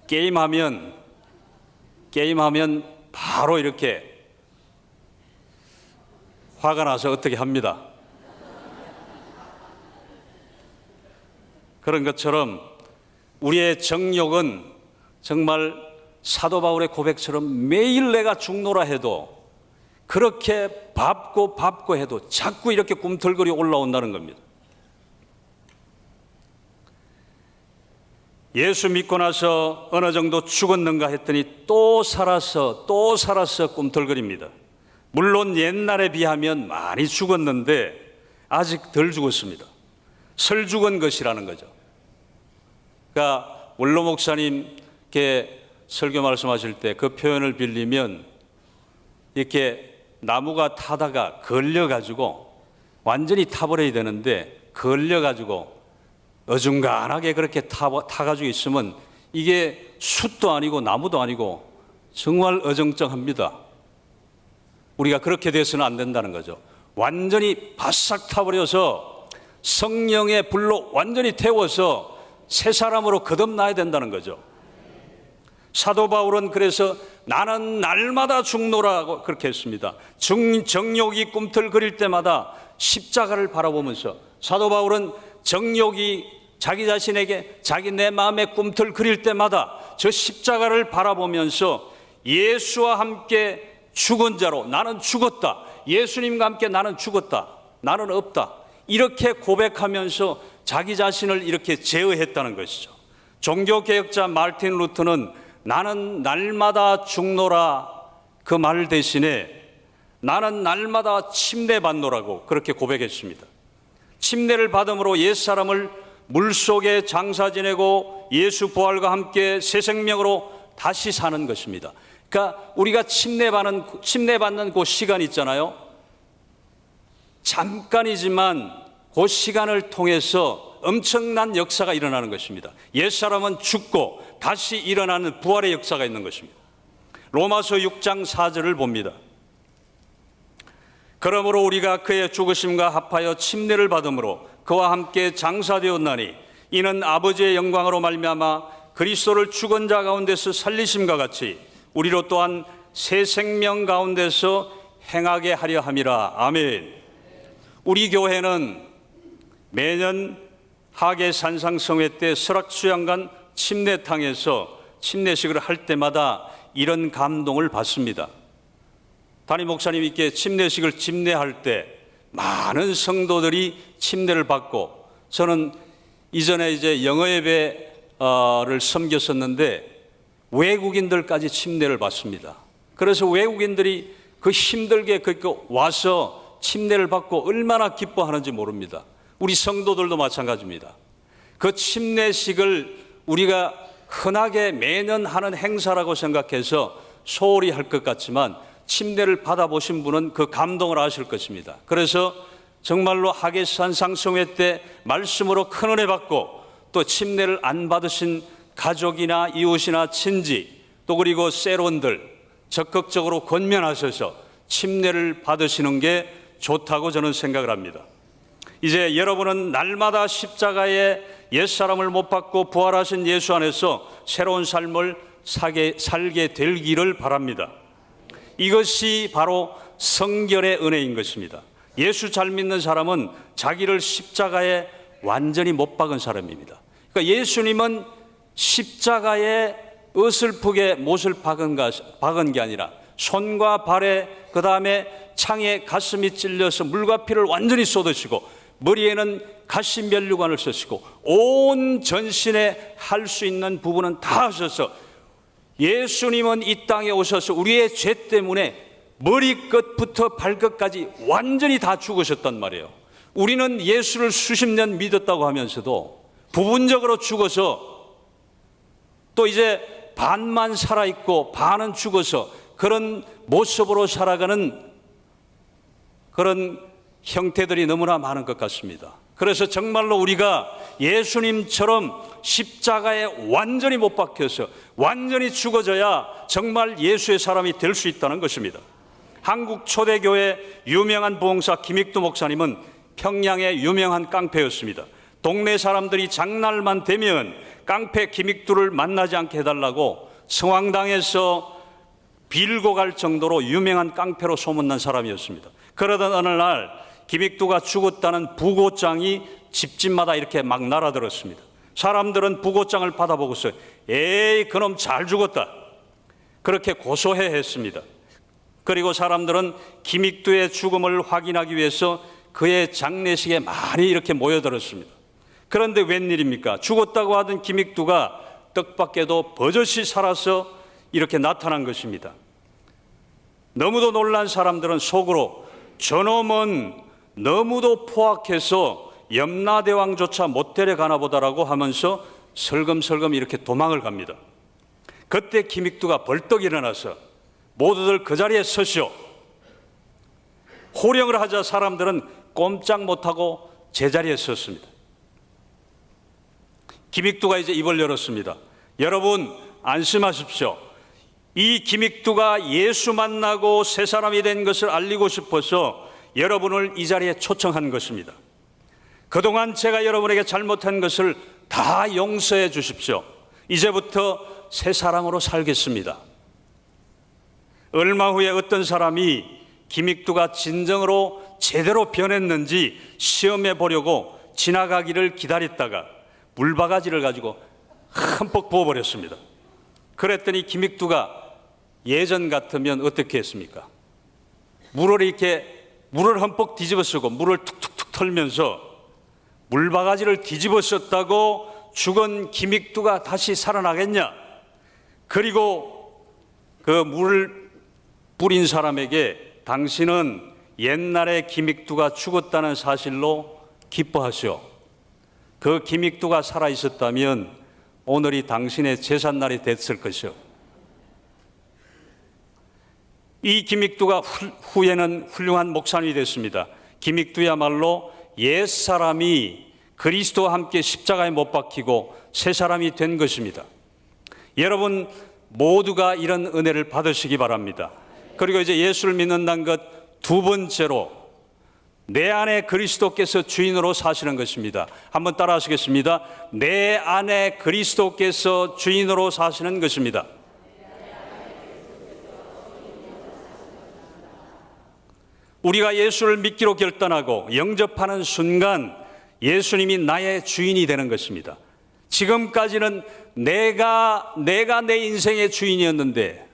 게임하면 바로 이렇게 화가 나서 어떻게 합니다. 그런 것처럼 우리의 정욕은 정말 사도 바울의 고백처럼 매일 내가 죽노라 해도 그렇게 밟고 해도 자꾸 이렇게 꿈틀거려 올라온다는 겁니다. 예수 믿고 나서 어느 정도 죽었는가 했더니 또 살아서 꿈틀거립니다. 물론 옛날에 비하면 많이 죽었는데 아직 덜 죽었습니다. 설 죽은 것이라는 거죠. 그러니까 원로 목사님께 설교 말씀하실 때 그 표현을 빌리면 이렇게 나무가 타다가 걸려가지고 완전히 타버려야 되는데 걸려가지고 어중간하게 그렇게 타가지고 있으면 이게 숯도 아니고 나무도 아니고 정말 어정쩡합니다. 우리가 그렇게 돼서는 안 된다는 거죠. 완전히 바싹 타버려서 성령의 불로 완전히 태워서 새 사람으로 거듭나야 된다는 거죠. 사도 바울은 그래서 나는 날마다 죽노라고 그렇게 했습니다. 정욕이 꿈틀거릴 때마다 십자가를 바라보면서 사도 바울은 정욕이 자기 자신에게 자기 내 마음에 꿈틀거릴 때마다 저 십자가를 바라보면서 예수와 함께 죽은 자로 나는 죽었다. 예수님과 함께 나는 죽었다. 나는 없다. 이렇게 고백하면서 자기 자신을 이렇게 제어했다는 것이죠. 종교개혁자 마르틴 루터는 나는 날마다 죽노라 그 말 대신에 나는 날마다 침례받노라고 그렇게 고백했습니다. 침례를 받음으로 옛사람을 물속에 장사 지내고 예수 부활과 함께 새 생명으로 다시 사는 것입니다. 그러니까 우리가 침례받는 그 시간 있잖아요. 잠깐이지만 그 시간을 통해서 엄청난 역사가 일어나는 것입니다. 옛사람은 죽고 다시 일어나는 부활의 역사가 있는 것입니다. 로마서 6장 4절을 봅니다. 그러므로 우리가 그의 죽으심과 합하여 침례를 받음으로 그와 함께 장사되었나니 이는 아버지의 영광으로 말미암아 그리스도를 죽은 자 가운데서 살리심과 같이 우리로 또한 새 생명 가운데서 행하게 하려 함이라. 아멘. 우리 교회는 매년 하계 산상성회 때 설악수양관 침례탕에서 침례식을 할 때마다 이런 감동을 받습니다. 담임 목사님께 침례식을 집례할 때 많은 성도들이 침례를 받고, 저는 이전에 이제 영어 예배를 섬겼었는데 외국인들까지 침례를 받습니다. 그래서 외국인들이 그 힘들게 와서 침례를 받고 얼마나 기뻐하는지 모릅니다. 우리 성도들도 마찬가지입니다. 그 침례식을 우리가 흔하게 매년 하는 행사라고 생각해서 소홀히 할 것 같지만 침례를 받아보신 분은 그 감동을 아실 것입니다. 그래서 정말로 하계산 상성회 때 말씀으로 큰 은혜 받고 또 침례를 안 받으신 가족이나 이웃이나 친지 또 그리고 세론들 적극적으로 권면하셔서 침례를 받으시는 게 좋다고 저는 생각을 합니다. 이제 여러분은 날마다 십자가에 옛사람을 못 박고 부활하신 예수 안에서 새로운 삶을 살게 되기를 바랍니다. 이것이 바로 성결의 은혜인 것입니다. 예수 잘 믿는 사람은 자기를 십자가에 완전히 못 박은 사람입니다. 그러니까 예수님은 십자가에 어설프게 못을 박은 게 아니라 손과 발에 그 다음에 창에 가슴이 찔려서 물과 피를 완전히 쏟으시고 머리에는 가시 면류관을 쓰시고 온 전신에 할 수 있는 부분은 다 하셔서 예수님은 이 땅에 오셔서 우리의 죄 때문에 머리끝부터 발끝까지 완전히 다 죽으셨단 말이에요. 우리는 예수를 수십 년 믿었다고 하면서도 부분적으로 죽어서 또 이제 반만 살아있고 반은 죽어서 그런 모습으로 살아가는 그런 형태들이 너무나 많은 것 같습니다. 그래서 정말로 우리가 예수님처럼 십자가에 완전히 못 박혀서 완전히 죽어져야 정말 예수의 사람이 될 수 있다는 것입니다. 한국 초대교회 유명한 부흥사 김익두 목사님은 평양의 유명한 깡패였습니다. 동네 사람들이 장날만 되면 깡패 김익두를 만나지 않게 해달라고 성황당에서 빌고 갈 정도로 유명한 깡패로 소문난 사람이었습니다. 그러던 어느 날 김익두가 죽었다는 부고장이 집집마다 이렇게 막 날아들었습니다. 사람들은 부고장을 받아보고서 에이 그놈 잘 죽었다 그렇게 고소해 했습니다. 그리고 사람들은 김익두의 죽음을 확인하기 위해서 그의 장례식에 많이 이렇게 모여들었습니다. 그런데 웬일입니까? 죽었다고 하던 김익두가 뜻밖에도 버젓이 살아서 이렇게 나타난 것입니다. 너무도 놀란 사람들은 속으로 저놈은 너무도 포악해서 염라대왕조차 못 데려가나 보다라고 하면서 설금설금 이렇게 도망을 갑니다. 그때 김익두가 벌떡 일어나서 모두들 그 자리에 서시오. 호령을 하자 사람들은 꼼짝 못하고 제자리에 섰습니다. 김익두가 이제 입을 열었습니다. 여러분 안심하십시오. 이 김익두가 예수 만나고 새 사람이 된 것을 알리고 싶어서 여러분을 이 자리에 초청한 것입니다. 그동안 제가 여러분에게 잘못한 것을 다 용서해 주십시오. 이제부터 새 사람으로 살겠습니다. 얼마 후에 어떤 사람이 김익두가 진정으로 제대로 변했는지 시험해 보려고 지나가기를 기다렸다가 물바가지를 가지고 흠뻑 부어버렸습니다. 그랬더니 김익두가 예전 같으면 어떻게 했습니까? 물을 흠뻑 뒤집어 쓰고 물을 툭툭툭 털면서 물바가지를 뒤집어 썼다고 죽은 김익두가 다시 살아나겠냐? 그리고 그 물을 뿌린 사람에게 당신은 옛날에 김익두가 죽었다는 사실로 기뻐하시오. 그 김익두가 살아있었다면 오늘이 당신의 제삿날이 됐을 것이오. 이 김익두가 후에는 훌륭한 목사님이 됐습니다. 김익두야말로 옛사람이 그리스도와 함께 십자가에 못 박히고 새 사람이 된 것입니다. 여러분 모두가 이런 은혜를 받으시기 바랍니다. 그리고 이제 예수를 믿는다는 것 두 번째로 내 안에 그리스도께서 주인으로 사시는 것입니다. 한번 따라 하시겠습니다. 내 안에 그리스도께서 주인으로 사시는 것입니다. 우리가 예수를 믿기로 결단하고 영접하는 순간 예수님이 나의 주인이 되는 것입니다. 지금까지는 내가 내 인생의 주인이었는데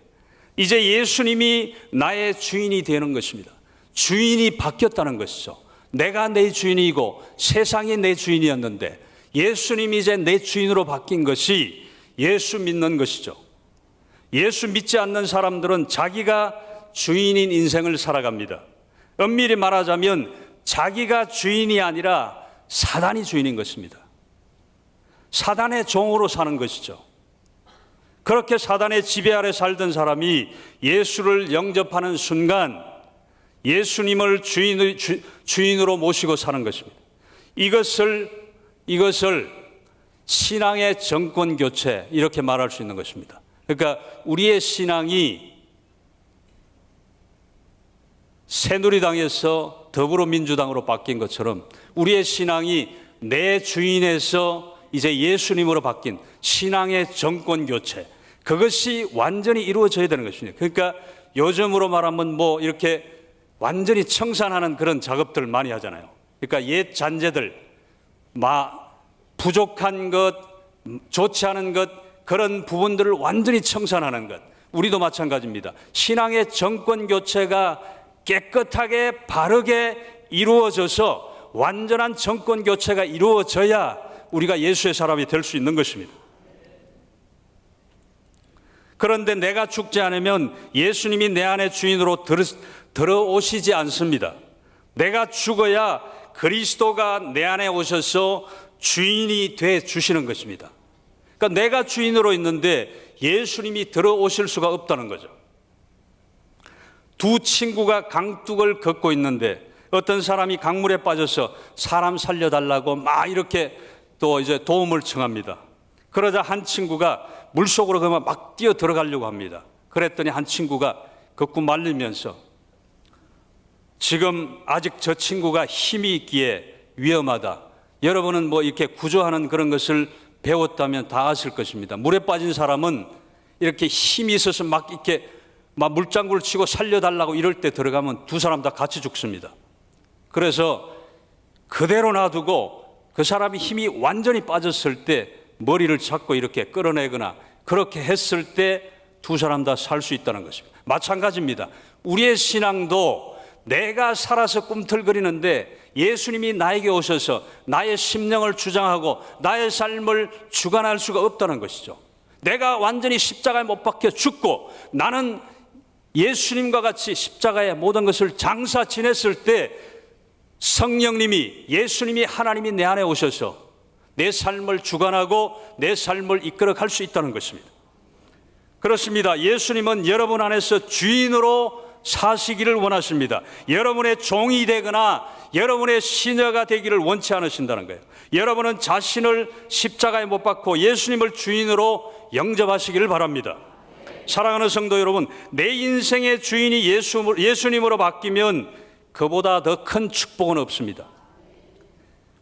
이제 예수님이 나의 주인이 되는 것입니다. 주인이 바뀌었다는 것이죠. 내가 내 주인이고 세상이 내 주인이었는데 예수님이 이제 내 주인으로 바뀐 것이 예수 믿는 것이죠. 예수 믿지 않는 사람들은 자기가 주인인 인생을 살아갑니다. 엄밀히 말하자면 자기가 주인이 아니라 사단이 주인인 것입니다. 사단의 종으로 사는 것이죠. 그렇게 사단의 지배 아래 살던 사람이 예수를 영접하는 순간 예수님을 주인으로 모시고 사는 것입니다. 이것을 신앙의 정권 교체 이렇게 말할 수 있는 것입니다. 그러니까 우리의 신앙이 새누리당에서 더불어민주당으로 바뀐 것처럼 우리의 신앙이 내 주인에서 이제 예수님으로 바뀐 신앙의 정권 교체, 그것이 완전히 이루어져야 되는 것입니다. 그러니까 요즘으로 말하면 뭐 이렇게 완전히 청산하는 그런 작업들 많이 하잖아요. 그러니까 옛 잔재들, 부족한 것, 좋지 않은 것, 그런 부분들을 완전히 청산하는 것. 우리도 마찬가지입니다. 신앙의 정권 교체가 깨끗하게 바르게 이루어져서 완전한 정권 교체가 이루어져야 우리가 예수의 사람이 될 수 있는 것입니다. 그런데 내가 죽지 않으면 예수님이 내 안에 주인으로 들어오시지 않습니다. 내가 죽어야 그리스도가 내 안에 오셔서 주인이 돼 주시는 것입니다. 그러니까 내가 주인으로 있는데 예수님이 들어오실 수가 없다는 거죠. 두 친구가 강둑을 걷고 있는데 어떤 사람이 강물에 빠져서 사람 살려달라고 막 이렇게 또 이제 도움을 청합니다. 그러자 한 친구가 물속으로 그만 막 뛰어 들어가려고 합니다. 그랬더니 한 친구가 걷고 말리면서 지금 아직 저 친구가 힘이 있기에 위험하다. 여러분은 뭐 이렇게 구조하는 그런 것을 배웠다면 다 아실 것입니다. 물에 빠진 사람은 이렇게 힘이 있어서 막 이렇게 막 물장구를 치고 살려달라고 이럴 때 들어가면 두 사람 다 같이 죽습니다. 그래서 그대로 놔두고 그 사람이 힘이 완전히 빠졌을 때 머리를 잡고 이렇게 끌어내거나 그렇게 했을 때 두 사람 다 살 수 있다는 것입니다. 마찬가지입니다. 우리의 신앙도 내가 살아서 꿈틀거리는데 예수님이 나에게 오셔서 나의 심령을 주장하고 나의 삶을 주관할 수가 없다는 것이죠. 내가 완전히 십자가에 못 박혀 죽고 나는 예수님과 같이 십자가의 모든 것을 장사 지냈을 때 성령님이, 예수님이, 하나님이 내 안에 오셔서 내 삶을 주관하고 내 삶을 이끌어갈 수 있다는 것입니다. 그렇습니다. 예수님은 여러분 안에서 주인으로 사시기를 원하십니다. 여러분의 종이 되거나 여러분의 시녀가 되기를 원치 않으신다는 거예요. 여러분은 자신을 십자가에 못 박고 예수님을 주인으로 영접하시기를 바랍니다. 사랑하는 성도 여러분, 내 인생의 주인이 예수님으로 바뀌면 그보다 더 큰 축복은 없습니다.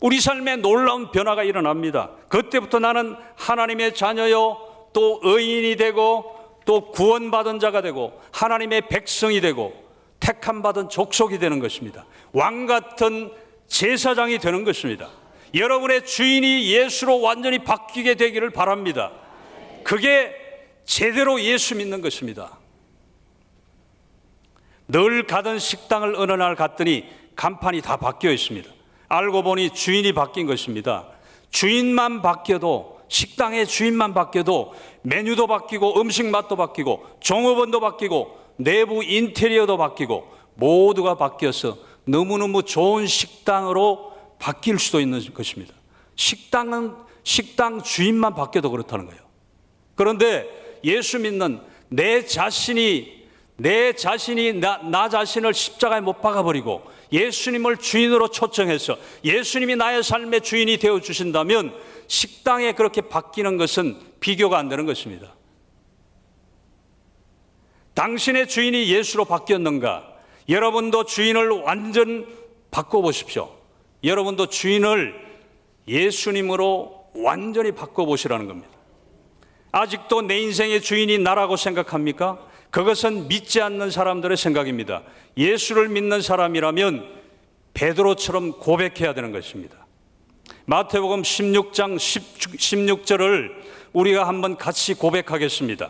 우리 삶에 놀라운 변화가 일어납니다. 그때부터 나는 하나님의 자녀요, 또 의인이 되고 또 구원받은 자가 되고 하나님의 백성이 되고 택함받은 족속이 되는 것입니다. 왕 같은 제사장이 되는 것입니다. 여러분의 주인이 예수로 완전히 바뀌게 되기를 바랍니다. 그게 제대로 예수 믿는 것입니다. 늘 가던 식당을 어느 날 갔더니 간판이 다 바뀌어 있습니다. 알고 보니 주인이 바뀐 것입니다. 주인만 바뀌어도, 식당의 주인만 바뀌어도 메뉴도 바뀌고 음식 맛도 바뀌고 종업원도 바뀌고 내부 인테리어도 바뀌고 모두가 바뀌어서 너무너무 좋은 식당으로 바뀔 수도 있는 것입니다. 식당 주인만 바뀌어도 그렇다는 거예요. 그런데 예수 믿는 내 자신이 내 자신이 나 자신을 십자가에 못 박아버리고 예수님을 주인으로 초청해서 예수님이 나의 삶의 주인이 되어 주신다면 식당에 그렇게 바뀌는 것은 비교가 안 되는 것입니다. 당신의 주인이 예수로 바뀌었는가? 여러분도 주인을 완전 바꿔보십시오. 여러분도 주인을 예수님으로 완전히 바꿔보시라는 겁니다. 아직도 내 인생의 주인이 나라고 생각합니까? 그것은 믿지 않는 사람들의 생각입니다. 예수를 믿는 사람이라면 베드로처럼 고백해야 되는 것입니다. 마태복음 16장 16절을 우리가 한번 같이 고백하겠습니다.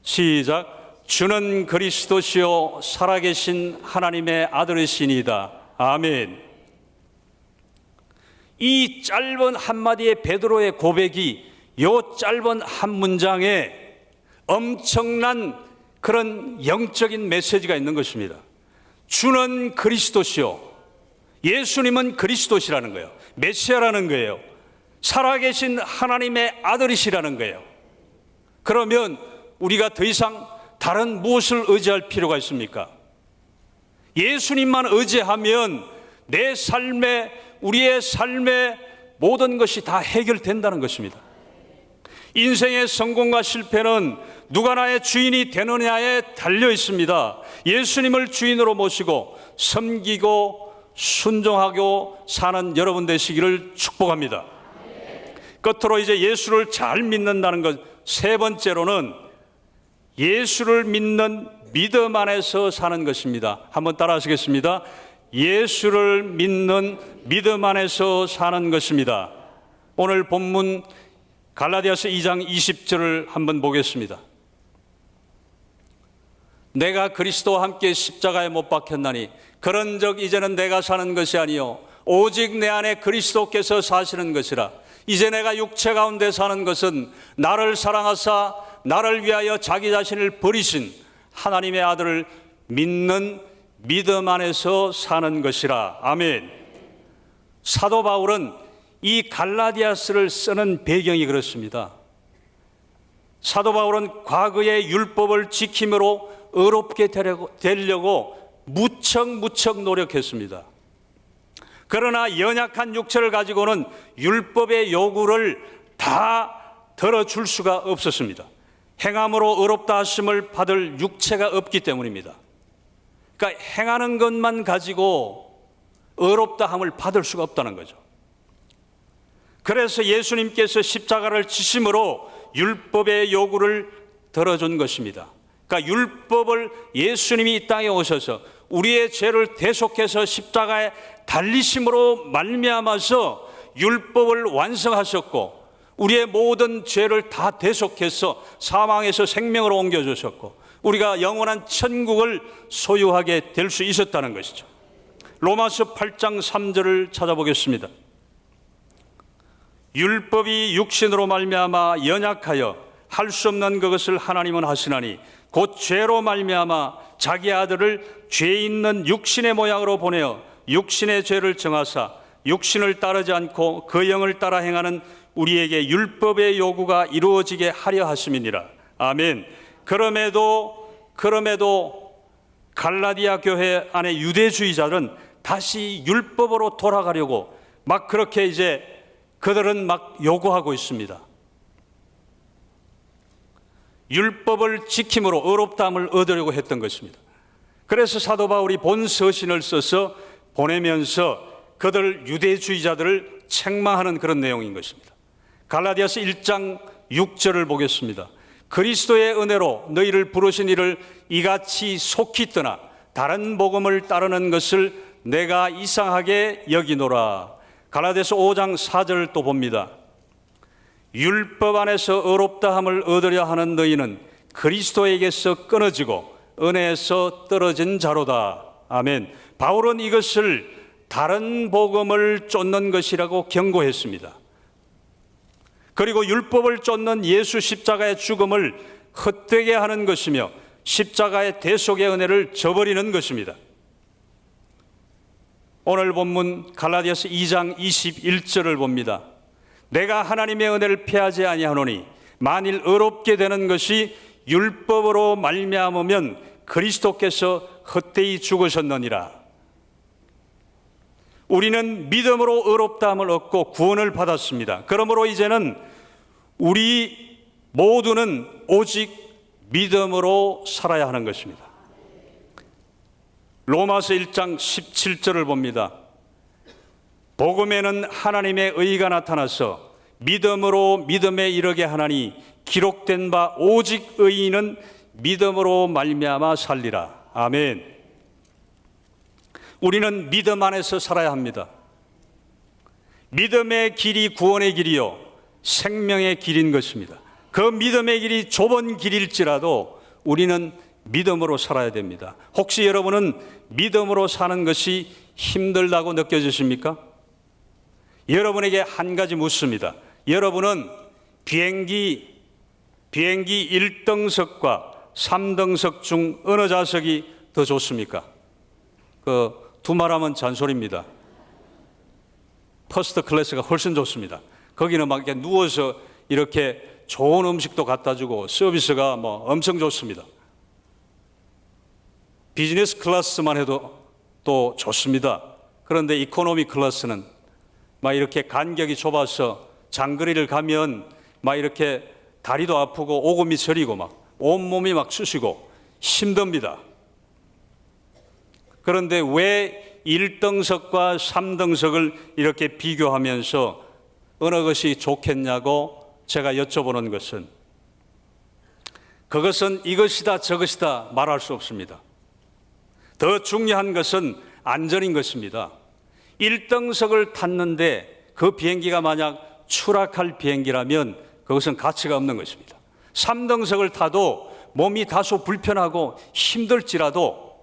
시작. 주는 그리스도시요 살아계신 하나님의 아들이시니이다. 아멘. 이 짧은 한마디의 베드로의 고백이 이 짧은 한 문장에 엄청난 그런 영적인 메시지가 있는 것입니다. 주는 그리스도시요, 예수님은 그리스도시라는 거예요. 메시아라는 거예요. 살아계신 하나님의 아들이시라는 거예요. 그러면 우리가 더 이상 다른 무엇을 의지할 필요가 있습니까? 예수님만 의지하면 내 삶에, 우리의 삶의 모든 것이 다 해결된다는 것입니다. 인생의 성공과 실패는 누가 나의 주인이 되느냐에 달려 있습니다. 예수님을 주인으로 모시고 섬기고 순종하고 사는 여러분 되시기를 축복합니다. 끝으로 이제 예수를 잘 믿는다는 것, 세 번째로는 예수를 믿는 믿음 안에서 사는 것입니다. 한번 따라 하시겠습니다. 예수를 믿는 믿음 안에서 사는 것입니다. 오늘 본문 갈라디아서 2장 20절을 한번 보겠습니다. 내가 그리스도와 함께 십자가에 못 박혔나니 그런즉 이제는 내가 사는 것이 아니요 오직 내 안에 그리스도께서 사시는 것이라. 이제 내가 육체 가운데 사는 것은 나를 사랑하사 나를 위하여 자기 자신을 버리신 하나님의 아들을 믿는 믿음 안에서 사는 것이라. 아멘. 사도 바울은 이 갈라디아서를 쓰는 배경이 그렇습니다. 사도 바울은 과거의 율법을 지킴으로 의롭게 되려고 무척 노력했습니다. 그러나 연약한 육체를 가지고는 율법의 요구를 다 들어줄 수가 없었습니다. 행함으로 의롭다 하심을 받을 육체가 없기 때문입니다. 그러니까 행하는 것만 가지고 의롭다 함을 받을 수가 없다는 거죠. 그래서 예수님께서 십자가를 지심으로 율법의 요구를 들어준 것입니다. 그러니까 율법을 예수님이 이 땅에 오셔서 우리의 죄를 대속해서 십자가에 달리심으로 말미암아서 율법을 완성하셨고 우리의 모든 죄를 다 대속해서 사망에서 생명으로 옮겨주셨고 우리가 영원한 천국을 소유하게 될 수 있었다는 것이죠. 로마서 8장 3절을 찾아보겠습니다. 율법이 육신으로 말미암아 연약하여 할 수 없는 그것을 하나님은 하시나니 곧 죄로 말미암아 자기 아들을 죄 있는 육신의 모양으로 보내어 육신의 죄를 정하사 육신을 따르지 않고 그 영을 따라 행하는 우리에게 율법의 요구가 이루어지게 하려 하심이니라. 아멘. 그럼에도 갈라디아 교회 안에 유대주의자들은 다시 율법으로 돌아가려고 막 그렇게 이제 그들은 막 요구하고 있습니다. 율법을 지킴으로 의롭다함을 얻으려고 했던 것입니다. 그래서 사도 바울이 본 서신을 써서 보내면서 그들 유대주의자들을 책망하는 그런 내용인 것입니다. 갈라디아서 1장 6절을 보겠습니다. 그리스도의 은혜로 너희를 부르신 이를 이같이 속히 떠나 다른 복음을 따르는 것을 내가 이상하게 여기노라. 갈라디아서 5장 4절을 또 봅니다. 율법 안에서 의롭다함을 얻으려 하는 너희는 그리스도에게서 끊어지고 은혜에서 떨어진 자로다. 아멘. 바울은 이것을 다른 복음을 쫓는 것이라고 경고했습니다. 그리고 율법을 쫓는 예수 십자가의 죽음을 헛되게 하는 것이며 십자가의 대속의 은혜를 저버리는 것입니다. 오늘 본문 갈라디아서 2장 21절을 봅니다. 내가 하나님의 은혜를 피하지 아니하노니 만일 의롭게 되는 것이 율법으로 말미암으면 그리스도께서 헛되이 죽으셨느니라. 우리는 믿음으로 의롭다함을 얻고 구원을 받았습니다. 그러므로 이제는 우리 모두는 오직 믿음으로 살아야 하는 것입니다. 로마서 1장 17절을 봅니다. 복음에는 하나님의 의가 나타나서 믿음으로 믿음에 이르게 하나니 기록된 바 오직 의인은 믿음으로 말미암아 살리라. 아멘. 우리는 믿음 안에서 살아야 합니다. 믿음의 길이 구원의 길이요 생명의 길인 것입니다. 그 믿음의 길이 좁은 길일지라도 우리는 믿음으로 살아야 됩니다. 혹시 여러분은 믿음으로 사는 것이 힘들다고 느껴지십니까? 여러분에게 한 가지 묻습니다. 여러분은 비행기 1등석과 3등석 중 어느 좌석이 더 좋습니까? 두말하면 잔소리입니다. 퍼스트 클래스가 훨씬 좋습니다. 거기는 막 이렇게 누워서 이렇게 좋은 음식도 갖다 주고 서비스가 엄청 좋습니다. 비즈니스 클래스만 해도 또 좋습니다. 그런데 이코노미 클래스는 막 이렇게 간격이 좁아서 장거리를 가면 막 이렇게 다리도 아프고 오금이 저리고 막 온몸이 막 쑤시고 힘듭니다. 그런데 왜 1등석과 3등석을 이렇게 비교하면서 어느 것이 좋겠냐고 제가 여쭤보는 것은, 그것은 이것이다 저것이다 말할 수 없습니다. 더 중요한 것은 안전인 것입니다. 1등석을 탔는데 그 비행기가 만약 추락할 비행기라면 그것은 가치가 없는 것입니다. 3등석을 타도 몸이 다소 불편하고 힘들지라도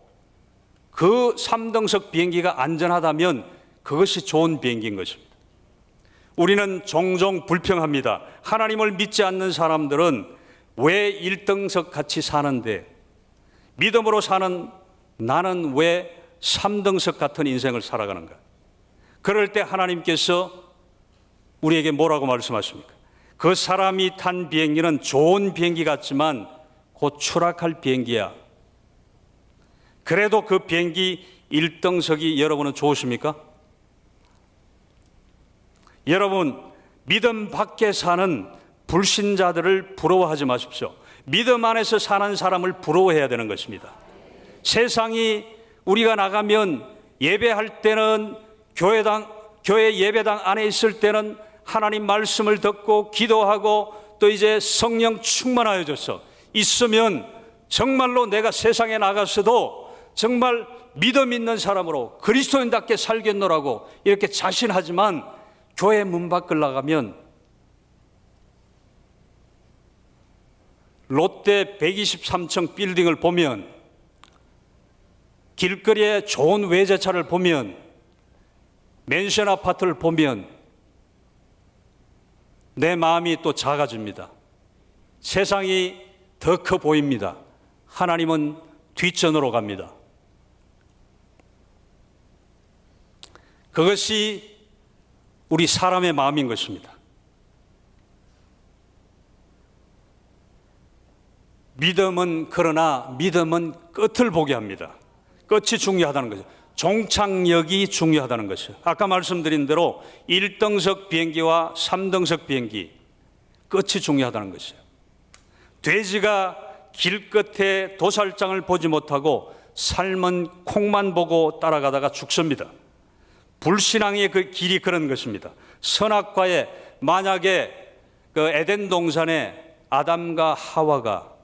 그 3등석 비행기가 안전하다면 그것이 좋은 비행기인 것입니다. 우리는 종종 불평합니다. 하나님을 믿지 않는 사람들은 왜 1등석 같이 사는데 믿음으로 사는 나는 왜 3등석 같은 인생을 살아가는가? 그럴 때 하나님께서 우리에게 뭐라고 말씀하십니까? 그 사람이 탄 비행기는 좋은 비행기 같지만 곧 추락할 비행기야. 그래도 그 비행기 1등석이 여러분은 좋으십니까? 여러분, 믿음 밖에 사는 불신자들을 부러워하지 마십시오. 믿음 안에서 사는 사람을 부러워해야 되는 것입니다. 세상이 우리가 나가면 예배할 때는 교회 예배당 안에 있을 때는 하나님 말씀을 듣고 기도하고 또 이제 성령 충만하여져서 있으면 정말로 내가 세상에 나가서도 정말 믿음 있는 사람으로 그리스도인답게 살겠노라고 이렇게 자신하지만 교회 문 밖을 나가면 롯데 123층 빌딩을 보면, 길거리에 좋은 외제차를 보면, 맨션 아파트를 보면 내 마음이 또 작아집니다. 세상이 더 커 보입니다. 하나님은 뒷전으로 갑니다. 그것이 우리 사람의 마음인 것입니다. 그러나 믿음은 끝을 보게 합니다. 끝이 중요하다는 거죠. 종착역이 중요하다는 것이죠. 아까 말씀드린 대로 1등석 비행기와 3등석 비행기, 끝이 중요하다는 것이에요. 돼지가 길 끝에 도살장을 보지 못하고 삶은 콩만 보고 따라가다가 죽습니다. 불신앙의 그 길이 그런 것입니다. 선악과에 만약에 그 에덴 동산에 아담과 하와가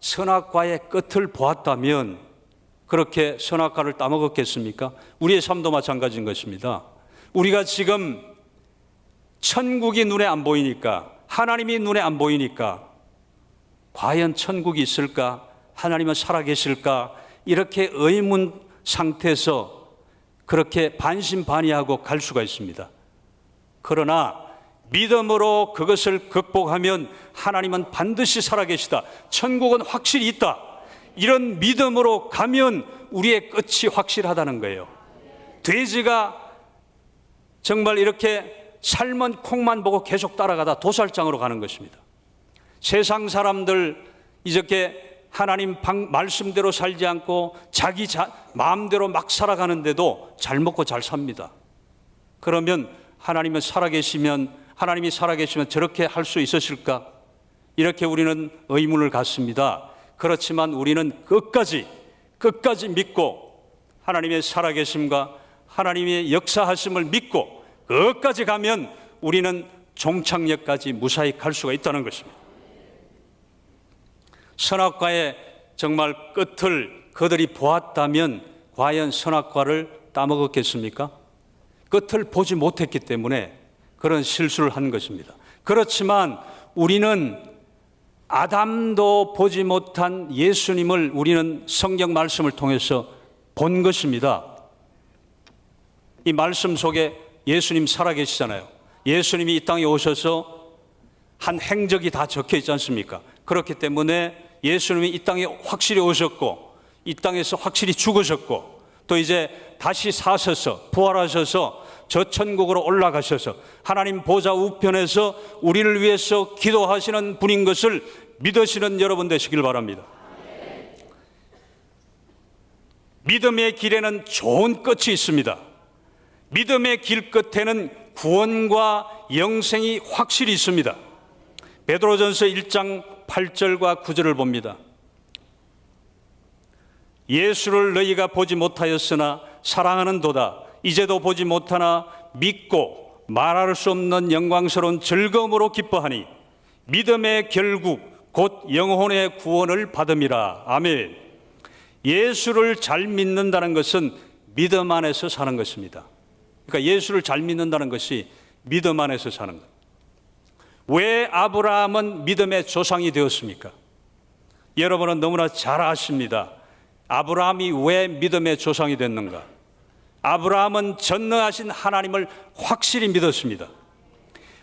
선악과의 끝을 보았다면 그렇게 선악과를 따먹었겠습니까? 우리의 삶도 마찬가지인 것입니다. 우리가 지금 천국이 눈에 안 보이니까, 하나님이 눈에 안 보이니까 과연 천국이 있을까? 하나님은 살아계실까? 이렇게 의문 상태에서 그렇게 반신반의하고 갈 수가 있습니다. 그러나 믿음으로 그것을 극복하면 하나님은 반드시 살아계시다. 천국은 확실히 있다. 이런 믿음으로 가면 우리의 끝이 확실하다는 거예요. 돼지가 정말 이렇게 삶은 콩만 보고 계속 따라가다 도살장으로 가는 것입니다. 세상 사람들 이렇게 하나님 말씀대로 살지 않고 자기 마음대로 막 살아가는데도 잘 먹고 잘 삽니다. 그러면 하나님이 살아계시면 저렇게 할 수 있으실까? 이렇게 우리는 의문을 갖습니다. 그렇지만 우리는 끝까지 믿고 하나님의 살아계심과 하나님의 역사하심을 믿고 끝까지 가면 우리는 종착역까지 무사히 갈 수가 있다는 것입니다. 선악과의 정말 끝을 그들이 보았다면 과연 선악과를 따먹었겠습니까? 끝을 보지 못했기 때문에 그런 실수를 한 것입니다. 그렇지만 우리는 아담도 보지 못한 예수님을 우리는 성경 말씀을 통해서 본 것입니다. 이 말씀 속에 예수님 살아계시잖아요. 예수님이 이 땅에 오셔서 한 행적이 다 적혀 있지 않습니까? 그렇기 때문에 예수님이 이 땅에 확실히 오셨고 이 땅에서 확실히 죽으셨고 또 이제 다시 사셔서 부활하셔서 저 천국으로 올라가셔서 하나님 보좌 우편에서 우리를 위해서 기도하시는 분인 것을 믿으시는 여러분 되시길 바랍니다. 믿음의 길에는 좋은 끝이 있습니다. 믿음의 길 끝에는 구원과 영생이 확실히 있습니다. 베드로전서 1장 8절과 9절을 봅니다. 예수를 너희가 보지 못하였으나 사랑하는도다. 이제도 보지 못하나 믿고 말할 수 없는 영광스러운 즐거움으로 기뻐하니 믿음의 결국 곧 영혼의 구원을 받음이라. 아멘. 예수를 잘 믿는다는 것은 믿음 안에서 사는 것입니다. 그러니까 예수를 잘 믿는다는 것이 믿음 안에서 사는 것. 왜 아브라함은 믿음의 조상이 되었습니까? 여러분은 너무나 잘 아십니다. 아브라함이 왜 믿음의 조상이 됐는가? 아브라함은 전능하신 하나님을 확실히 믿었습니다.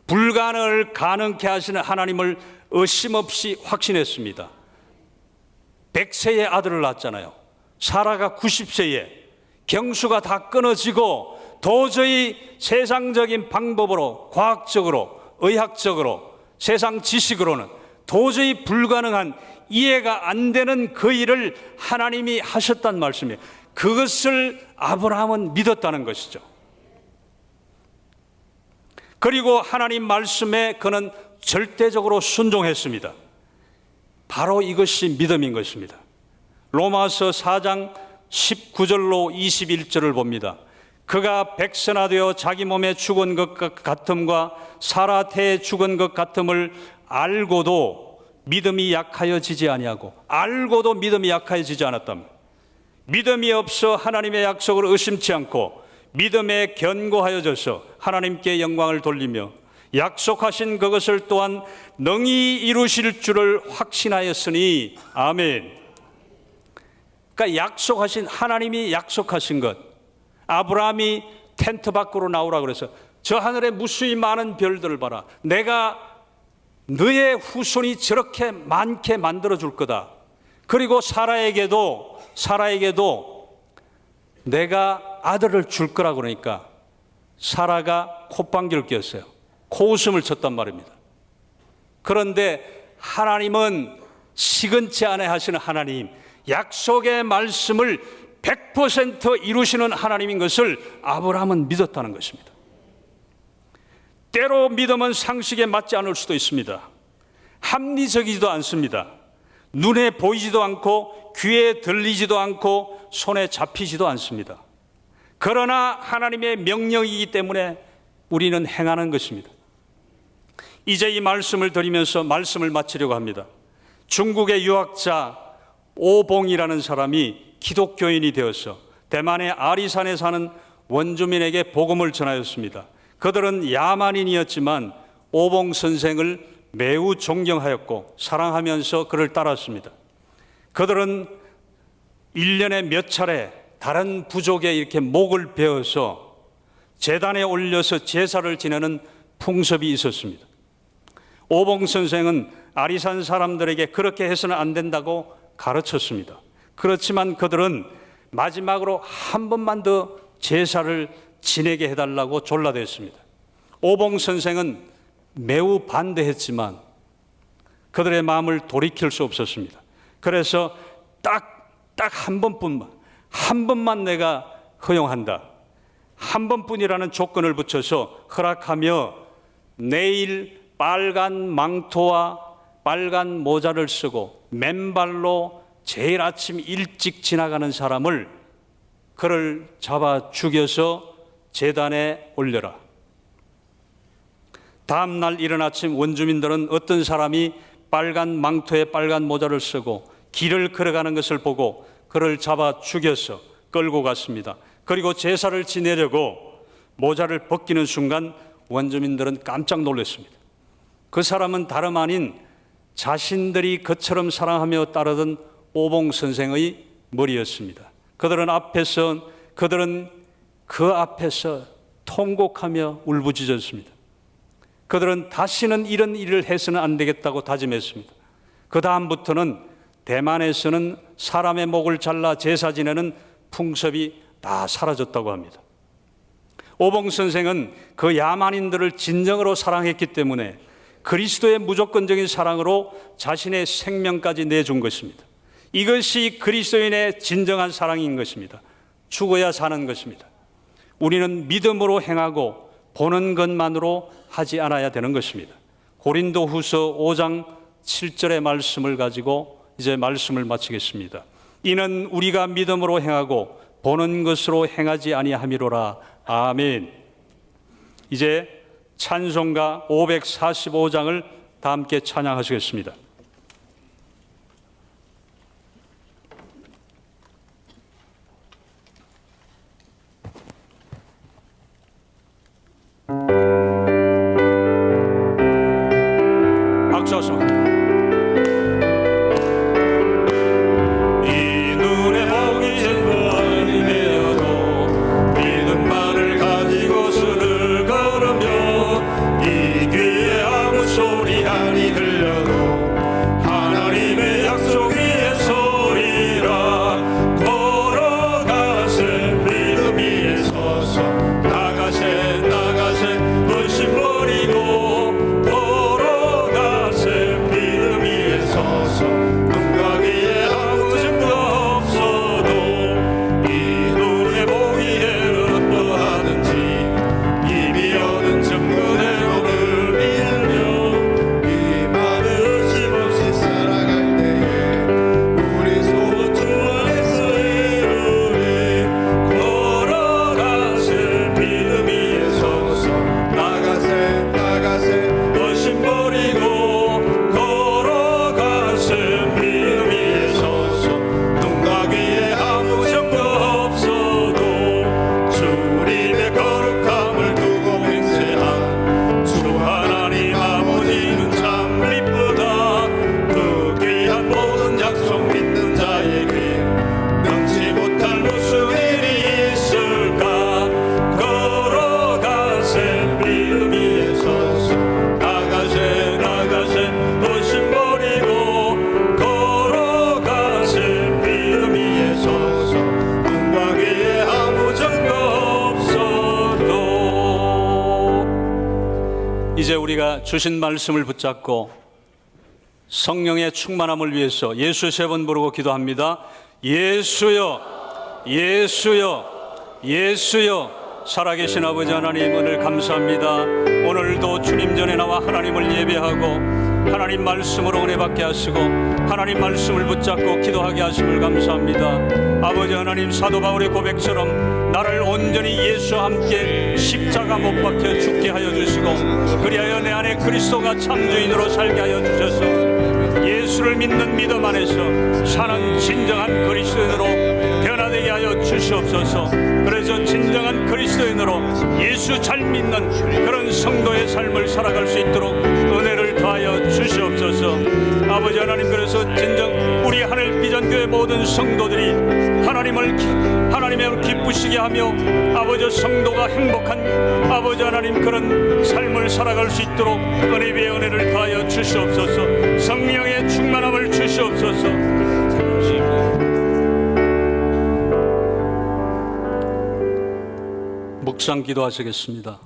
불가능을 가능케 하시는 하나님을 의심없이 확신했습니다. 100세의 아들을 낳았잖아요. 사라가 90세에 경수가 다 끊어지고 도저히 세상적인 방법으로 과학적으로 의학적으로 세상 지식으로는 도저히 불가능한 이해가 안 되는 그 일을 하나님이 하셨단 말씀이에요. 그것을 아브라함은 믿었다는 것이죠. 그리고 하나님 말씀에 그는 절대적으로 순종했습니다. 바로 이것이 믿음인 것입니다. 로마서 4장 19절로 21절을 봅니다. 그가 백선화되어 자기 몸에 죽은 것 같음과 사라 태에 죽은 것 같음을 알고도 믿음이 약하여지지 아니하고 알고도 믿음이 약하여지지 않았다면 믿음이 없어 하나님의 약속을 의심치 않고 믿음에 견고하여져서 하나님께 영광을 돌리며 약속하신 그것을 또한 능히 이루실 줄을 확신하였으니 아멘. 그러니까 약속하신 하나님이 약속하신 것. 아브라함이 텐트 밖으로 나오라 그래서 저 하늘에 무수히 많은 별들을 봐라. 내가 너의 후손이 저렇게 많게 만들어 줄 거다. 그리고 사라에게도 내가 아들을 줄 거라 그러니까 사라가 콧방귀를 뀌었어요. 코웃음을 쳤단 말입니다. 그런데 하나님은 시근치 않아 하시는 하나님, 약속의 말씀을 100% 이루시는 하나님인 것을 아브라함은 믿었다는 것입니다. 때로 믿음은 상식에 맞지 않을 수도 있습니다. 합리적이지도 않습니다. 눈에 보이지도 않고 귀에 들리지도 않고 손에 잡히지도 않습니다. 그러나 하나님의 명령이기 때문에 우리는 행하는 것입니다. 이제 이 말씀을 드리면서 말씀을 마치려고 합니다. 중국의 유학자 오봉이라는 사람이 기독교인이 되어서 대만의 아리산에 사는 원주민에게 복음을 전하였습니다. 그들은 야만인이었지만 오봉 선생을 매우 존경하였고 사랑하면서 그를 따랐습니다. 그들은 1년에 몇 차례 다른 부족에 이렇게 목을 베어서 제단에 올려서 제사를 지내는 풍습이 있었습니다. 오봉 선생은 아리산 사람들에게 그렇게 해서는 안 된다고 가르쳤습니다. 그렇지만 그들은 마지막으로 한 번만 더 제사를 지내게 해달라고 졸라댔습니다. 오봉 선생은 매우 반대했지만 그들의 마음을 돌이킬 수 없었습니다. 그래서 딱 한 번만 내가 허용한다. 한 번뿐이라는 조건을 붙여서 허락하며 내일 빨간 망토와 빨간 모자를 쓰고 맨발로 제일 아침 일찍 지나가는 사람을 그를 잡아 죽여서 제단에 올려라. 다음 날 이른 아침 원주민들은 어떤 사람이 빨간 망토에 빨간 모자를 쓰고 길을 걸어가는 것을 보고 그를 잡아 죽여서 끌고 갔습니다. 그리고 제사를 지내려고 모자를 벗기는 순간 원주민들은 깜짝 놀랐습니다. 그 사람은 다름 아닌 자신들이 그처럼 사랑하며 따르던 오봉 선생의 머리였습니다. 그들은 그 앞에서 통곡하며 울부짖었습니다. 그들은 다시는 이런 일을 해서는 안 되겠다고 다짐했습니다. 그 다음부터는 대만에서는 사람의 목을 잘라 제사 지내는 풍습이 다 사라졌다고 합니다. 오봉 선생은 그 야만인들을 진정으로 사랑했기 때문에 그리스도의 무조건적인 사랑으로 자신의 생명까지 내준 것입니다. 이것이 그리스도인의 진정한 사랑인 것입니다. 죽어야 사는 것입니다. 우리는 믿음으로 행하고 보는 것만으로 하지 않아야 되는 것입니다. 고린도후서 5장 7절의 말씀을 가지고 이제 말씀을 마치겠습니다. 이는 우리가 믿음으로 행하고 보는 것으로 행하지 아니함이로라. 아멘. 이제 찬송가 545장을 다 함께 찬양하시겠습니다. 박수. 이 눈에 보기 전번이 되어도 믿음만을 가지고서 늘 걸으며 이 귀에 아무 소리 아니 들려도 하나님의 약속 위에 서리라. 걸어가세 믿음 위에 서서 나가세 의심 버리고 걸어가세 믿음 위에 서서 눈과 귀에 아무 증거 없어도 이 눈에 보기에는 어떠하든지 이미 얻은 증거대로 늘 믿으며 이 맘에 의심 없이 살아갈 때에 우리 소원 주 안에서 이루리. 걸어가세 믿음 위에 서서 나가세 의심 버리고 걸어가세 믿음 위에 서서 눈과 귀에 아무 증거 없어도 주님의 거룩함을 두고 맹세한 주 하나님 아버지는 참 미쁘다. 그 귀한 모든 약속 믿는 자에게 능치 못할 무슨 일이 있을까. 걸어가세 믿음 위에 서서 나가세 의심 버리고 걸어가세 믿음 위에 서서 눈과 귀에 아무 증거 없어도. 이제 우리가 주신 말씀을 붙잡고 성령의 충만함을 위해서 예수 3번 부르고 기도합니다. 예수여, 예수여, 예수여. 살아계신 아버지 하나님, 오늘 감사합니다. 오늘도 주님 전에 나와 하나님을 예배하고 하나님 말씀으로 은혜 받게 하시고 하나님 말씀을 붙잡고 기도하게 하심을 감사합니다. 아버지 하나님, 사도 바울의 고백처럼 나를 온전히 예수와 함께 십자가 못 박혀 죽게 하여 주시고 그리하여 내 안에 그리스도가 참주인으로 살게 하여 주셔서 예수를 믿는 믿음 안에서 사는 진정한 그리스도인으로 변화되게 하여 주시옵소서. 그래서 진정한 그리스도인으로 예수 잘 믿는 그런 성도의 삶을 살아갈 수 있도록 은혜를 더하여 주시옵소서. 아버지 하나님, 그래서 진정 우리 하늘 비전교회 모든 성도들이 하나님을 기쁘시게 하며 아버지 성도가 행복한 아버지 하나님 그런 삶을 살아갈 수 있도록 은혜 위에 은혜를 더하여 주시옵소서. 성령의 충만함을 주시옵소서. 묵상 기도하시겠습니다.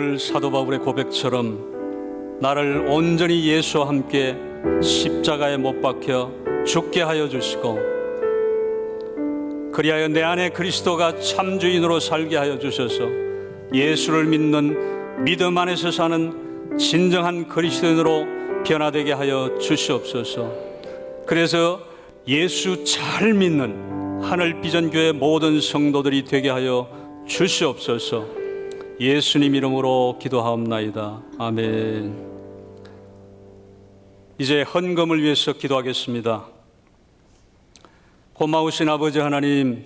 오늘 사도 바울의 고백처럼 나를 온전히 예수와 함께 십자가에 못 박혀 죽게 하여 주시고, 그리하여 내 안에 그리스도가 참 주인으로 살게 하여 주셔서 예수를 믿는 믿음 안에서 사는 진정한 그리스도인으로 변화되게 하여 주시옵소서. 그래서 예수 잘 믿는 하늘비전교회 모든 성도들이 되게 하여 주시옵소서. 예수님 이름으로 기도하옵나이다. 아멘. 이제 헌금을 위해서 기도하겠습니다. 고마우신 아버지 하나님,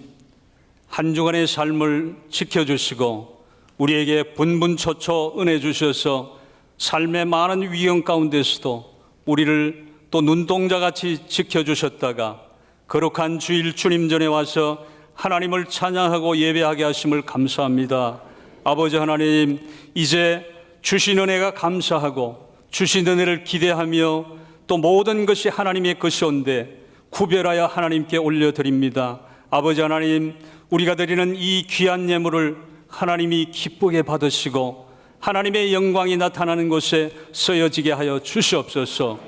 한 주간의 삶을 지켜주시고 우리에게 분분초초 은혜 주셔서 삶의 많은 위험 가운데서도 우리를 또 눈동자같이 지켜주셨다가 거룩한 주일 주님 전에 와서 하나님을 찬양하고 예배하게 하심을 감사합니다. 아버지 하나님, 이제 주신 은혜가 감사하고 주신 은혜를 기대하며 또 모든 것이 하나님의 것이온데 구별하여 하나님께 올려드립니다. 아버지 하나님, 우리가 드리는 이 귀한 예물을 하나님이 기쁘게 받으시고 하나님의 영광이 나타나는 곳에 쓰여지게 하여 주시옵소서.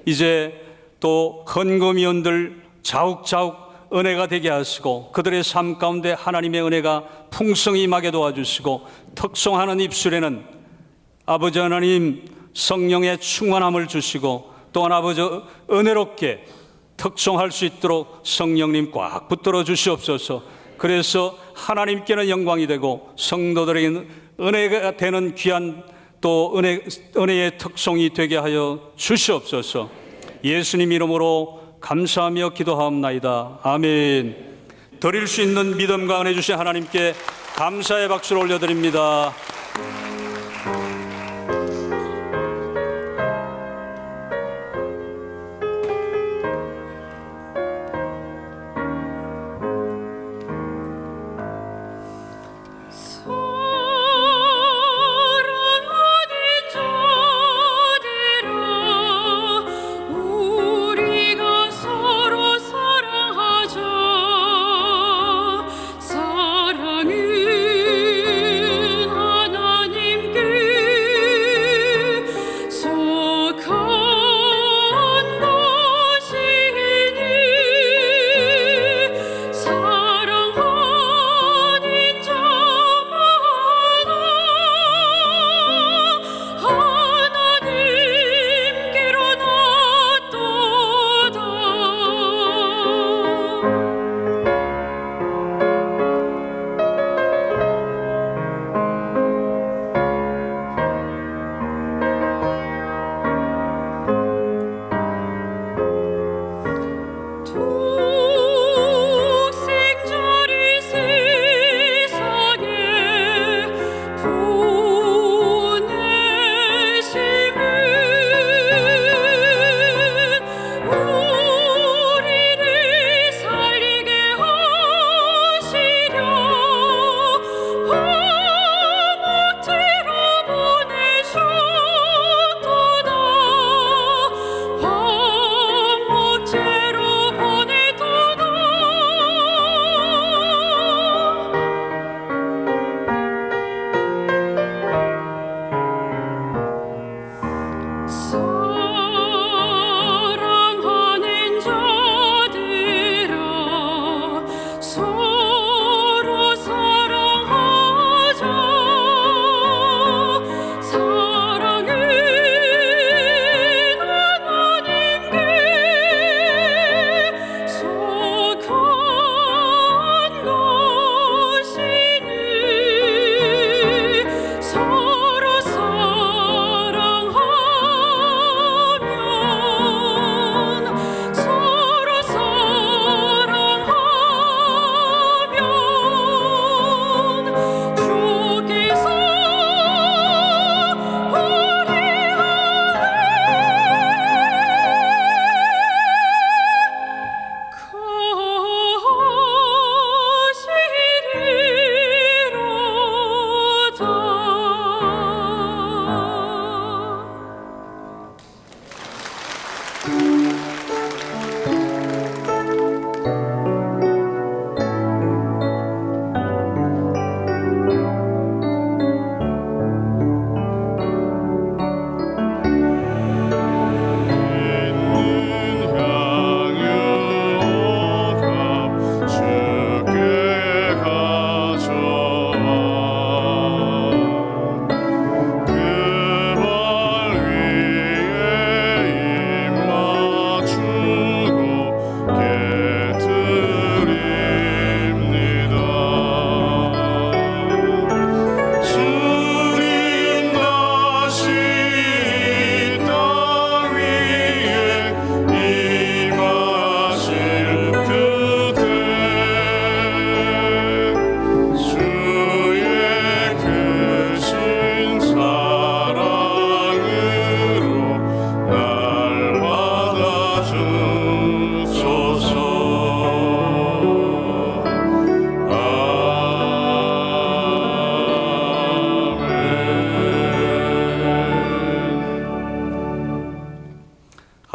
이제 또 헌금위원들 자욱자욱 은혜가 되게 하시고 그들의 삶 가운데 하나님의 은혜가 풍성히 임하게 도와주시고 특송하는 입술에는 아버지 하나님 성령의 충만함을 주시고 또한 아버지 은혜롭게 특송할 수 있도록 성령님 꽉 붙들어 주시옵소서. 그래서 하나님께는 영광이 되고 성도들에게는 은혜가 되는 귀한 또 은혜의 특송이 되게 하여 주시옵소서. 예수님 이름으로 감사하며 기도하옵나이다. 아멘. 드릴 수 있는 믿음과 은혜 주신 하나님께 감사의 박수를 올려드립니다. 사랑은 하나님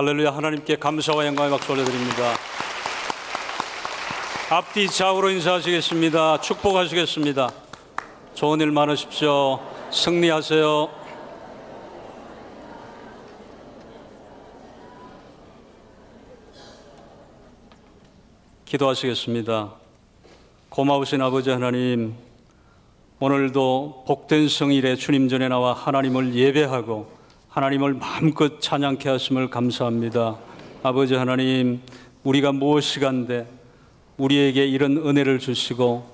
할렐루야. 하나님께 감사와 영광의 박수 올려드립니다. 앞뒤 좌우로 인사하시겠습니다. 축복하시겠습니다. 좋은 일 많으십시오. 승리하세요. 기도하시겠습니다. 고마우신 아버지 하나님, 오늘도 복된 성일에 주님 전에 나와 하나님을 예배하고 하나님을 마음껏 찬양케 하심을 감사합니다. 아버지 하나님, 우리가 무엇이간데 우리에게 이런 은혜를 주시고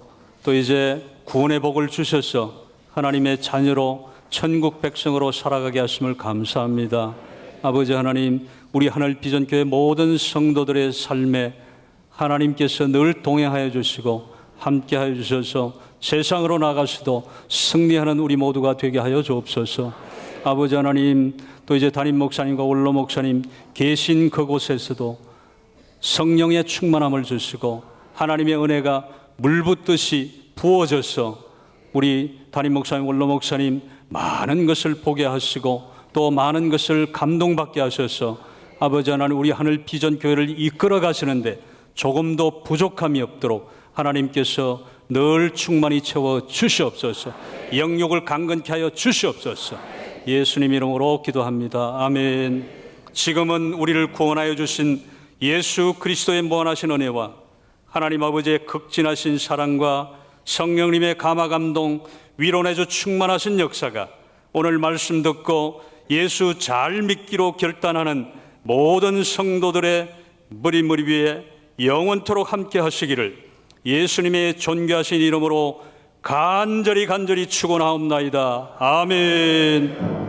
또 이제 구원의 복을 주셔서 하나님의 자녀로 천국 백성으로 살아가게 하심을 감사합니다. 아버지 하나님, 우리 하늘 비전교회 모든 성도들의 삶에 하나님께서 늘 동행하여 주시고 함께하여 주셔서 세상으로 나가서도 승리하는 우리 모두가 되게 하여 주옵소서. 아버지 하나님, 또 이제 담임 목사님과 원로 목사님 계신 그곳에서도 성령의 충만함을 주시고 하나님의 은혜가 물 붓듯이 부어져서 우리 담임 목사님, 원로 목사님 많은 것을 보게 하시고 또 많은 것을 감동받게 하셔서 아버지 하나님, 우리 하늘 비전 교회를 이끌어 가시는데 조금도 부족함이 없도록 하나님께서 늘 충만히 채워 주시옵소서. 영육을 강건케 하여 주시옵소서. 예수님 이름으로 기도합니다. 아멘. 지금은 우리를 구원하여 주신 예수 그리스도의 무한하신 은혜와 하나님 아버지의 극진하신 사랑과 성령님의 감화 감동, 위로내주 충만하신 역사가 오늘 말씀 듣고 예수 잘 믿기로 결단하는 모든 성도들의 머리 위에 영원토록 함께 하시기를 예수님의 존귀하신 이름으로 간절히 축원하옵나이다. 아멘.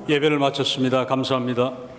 예배를 마쳤습니다. 감사합니다.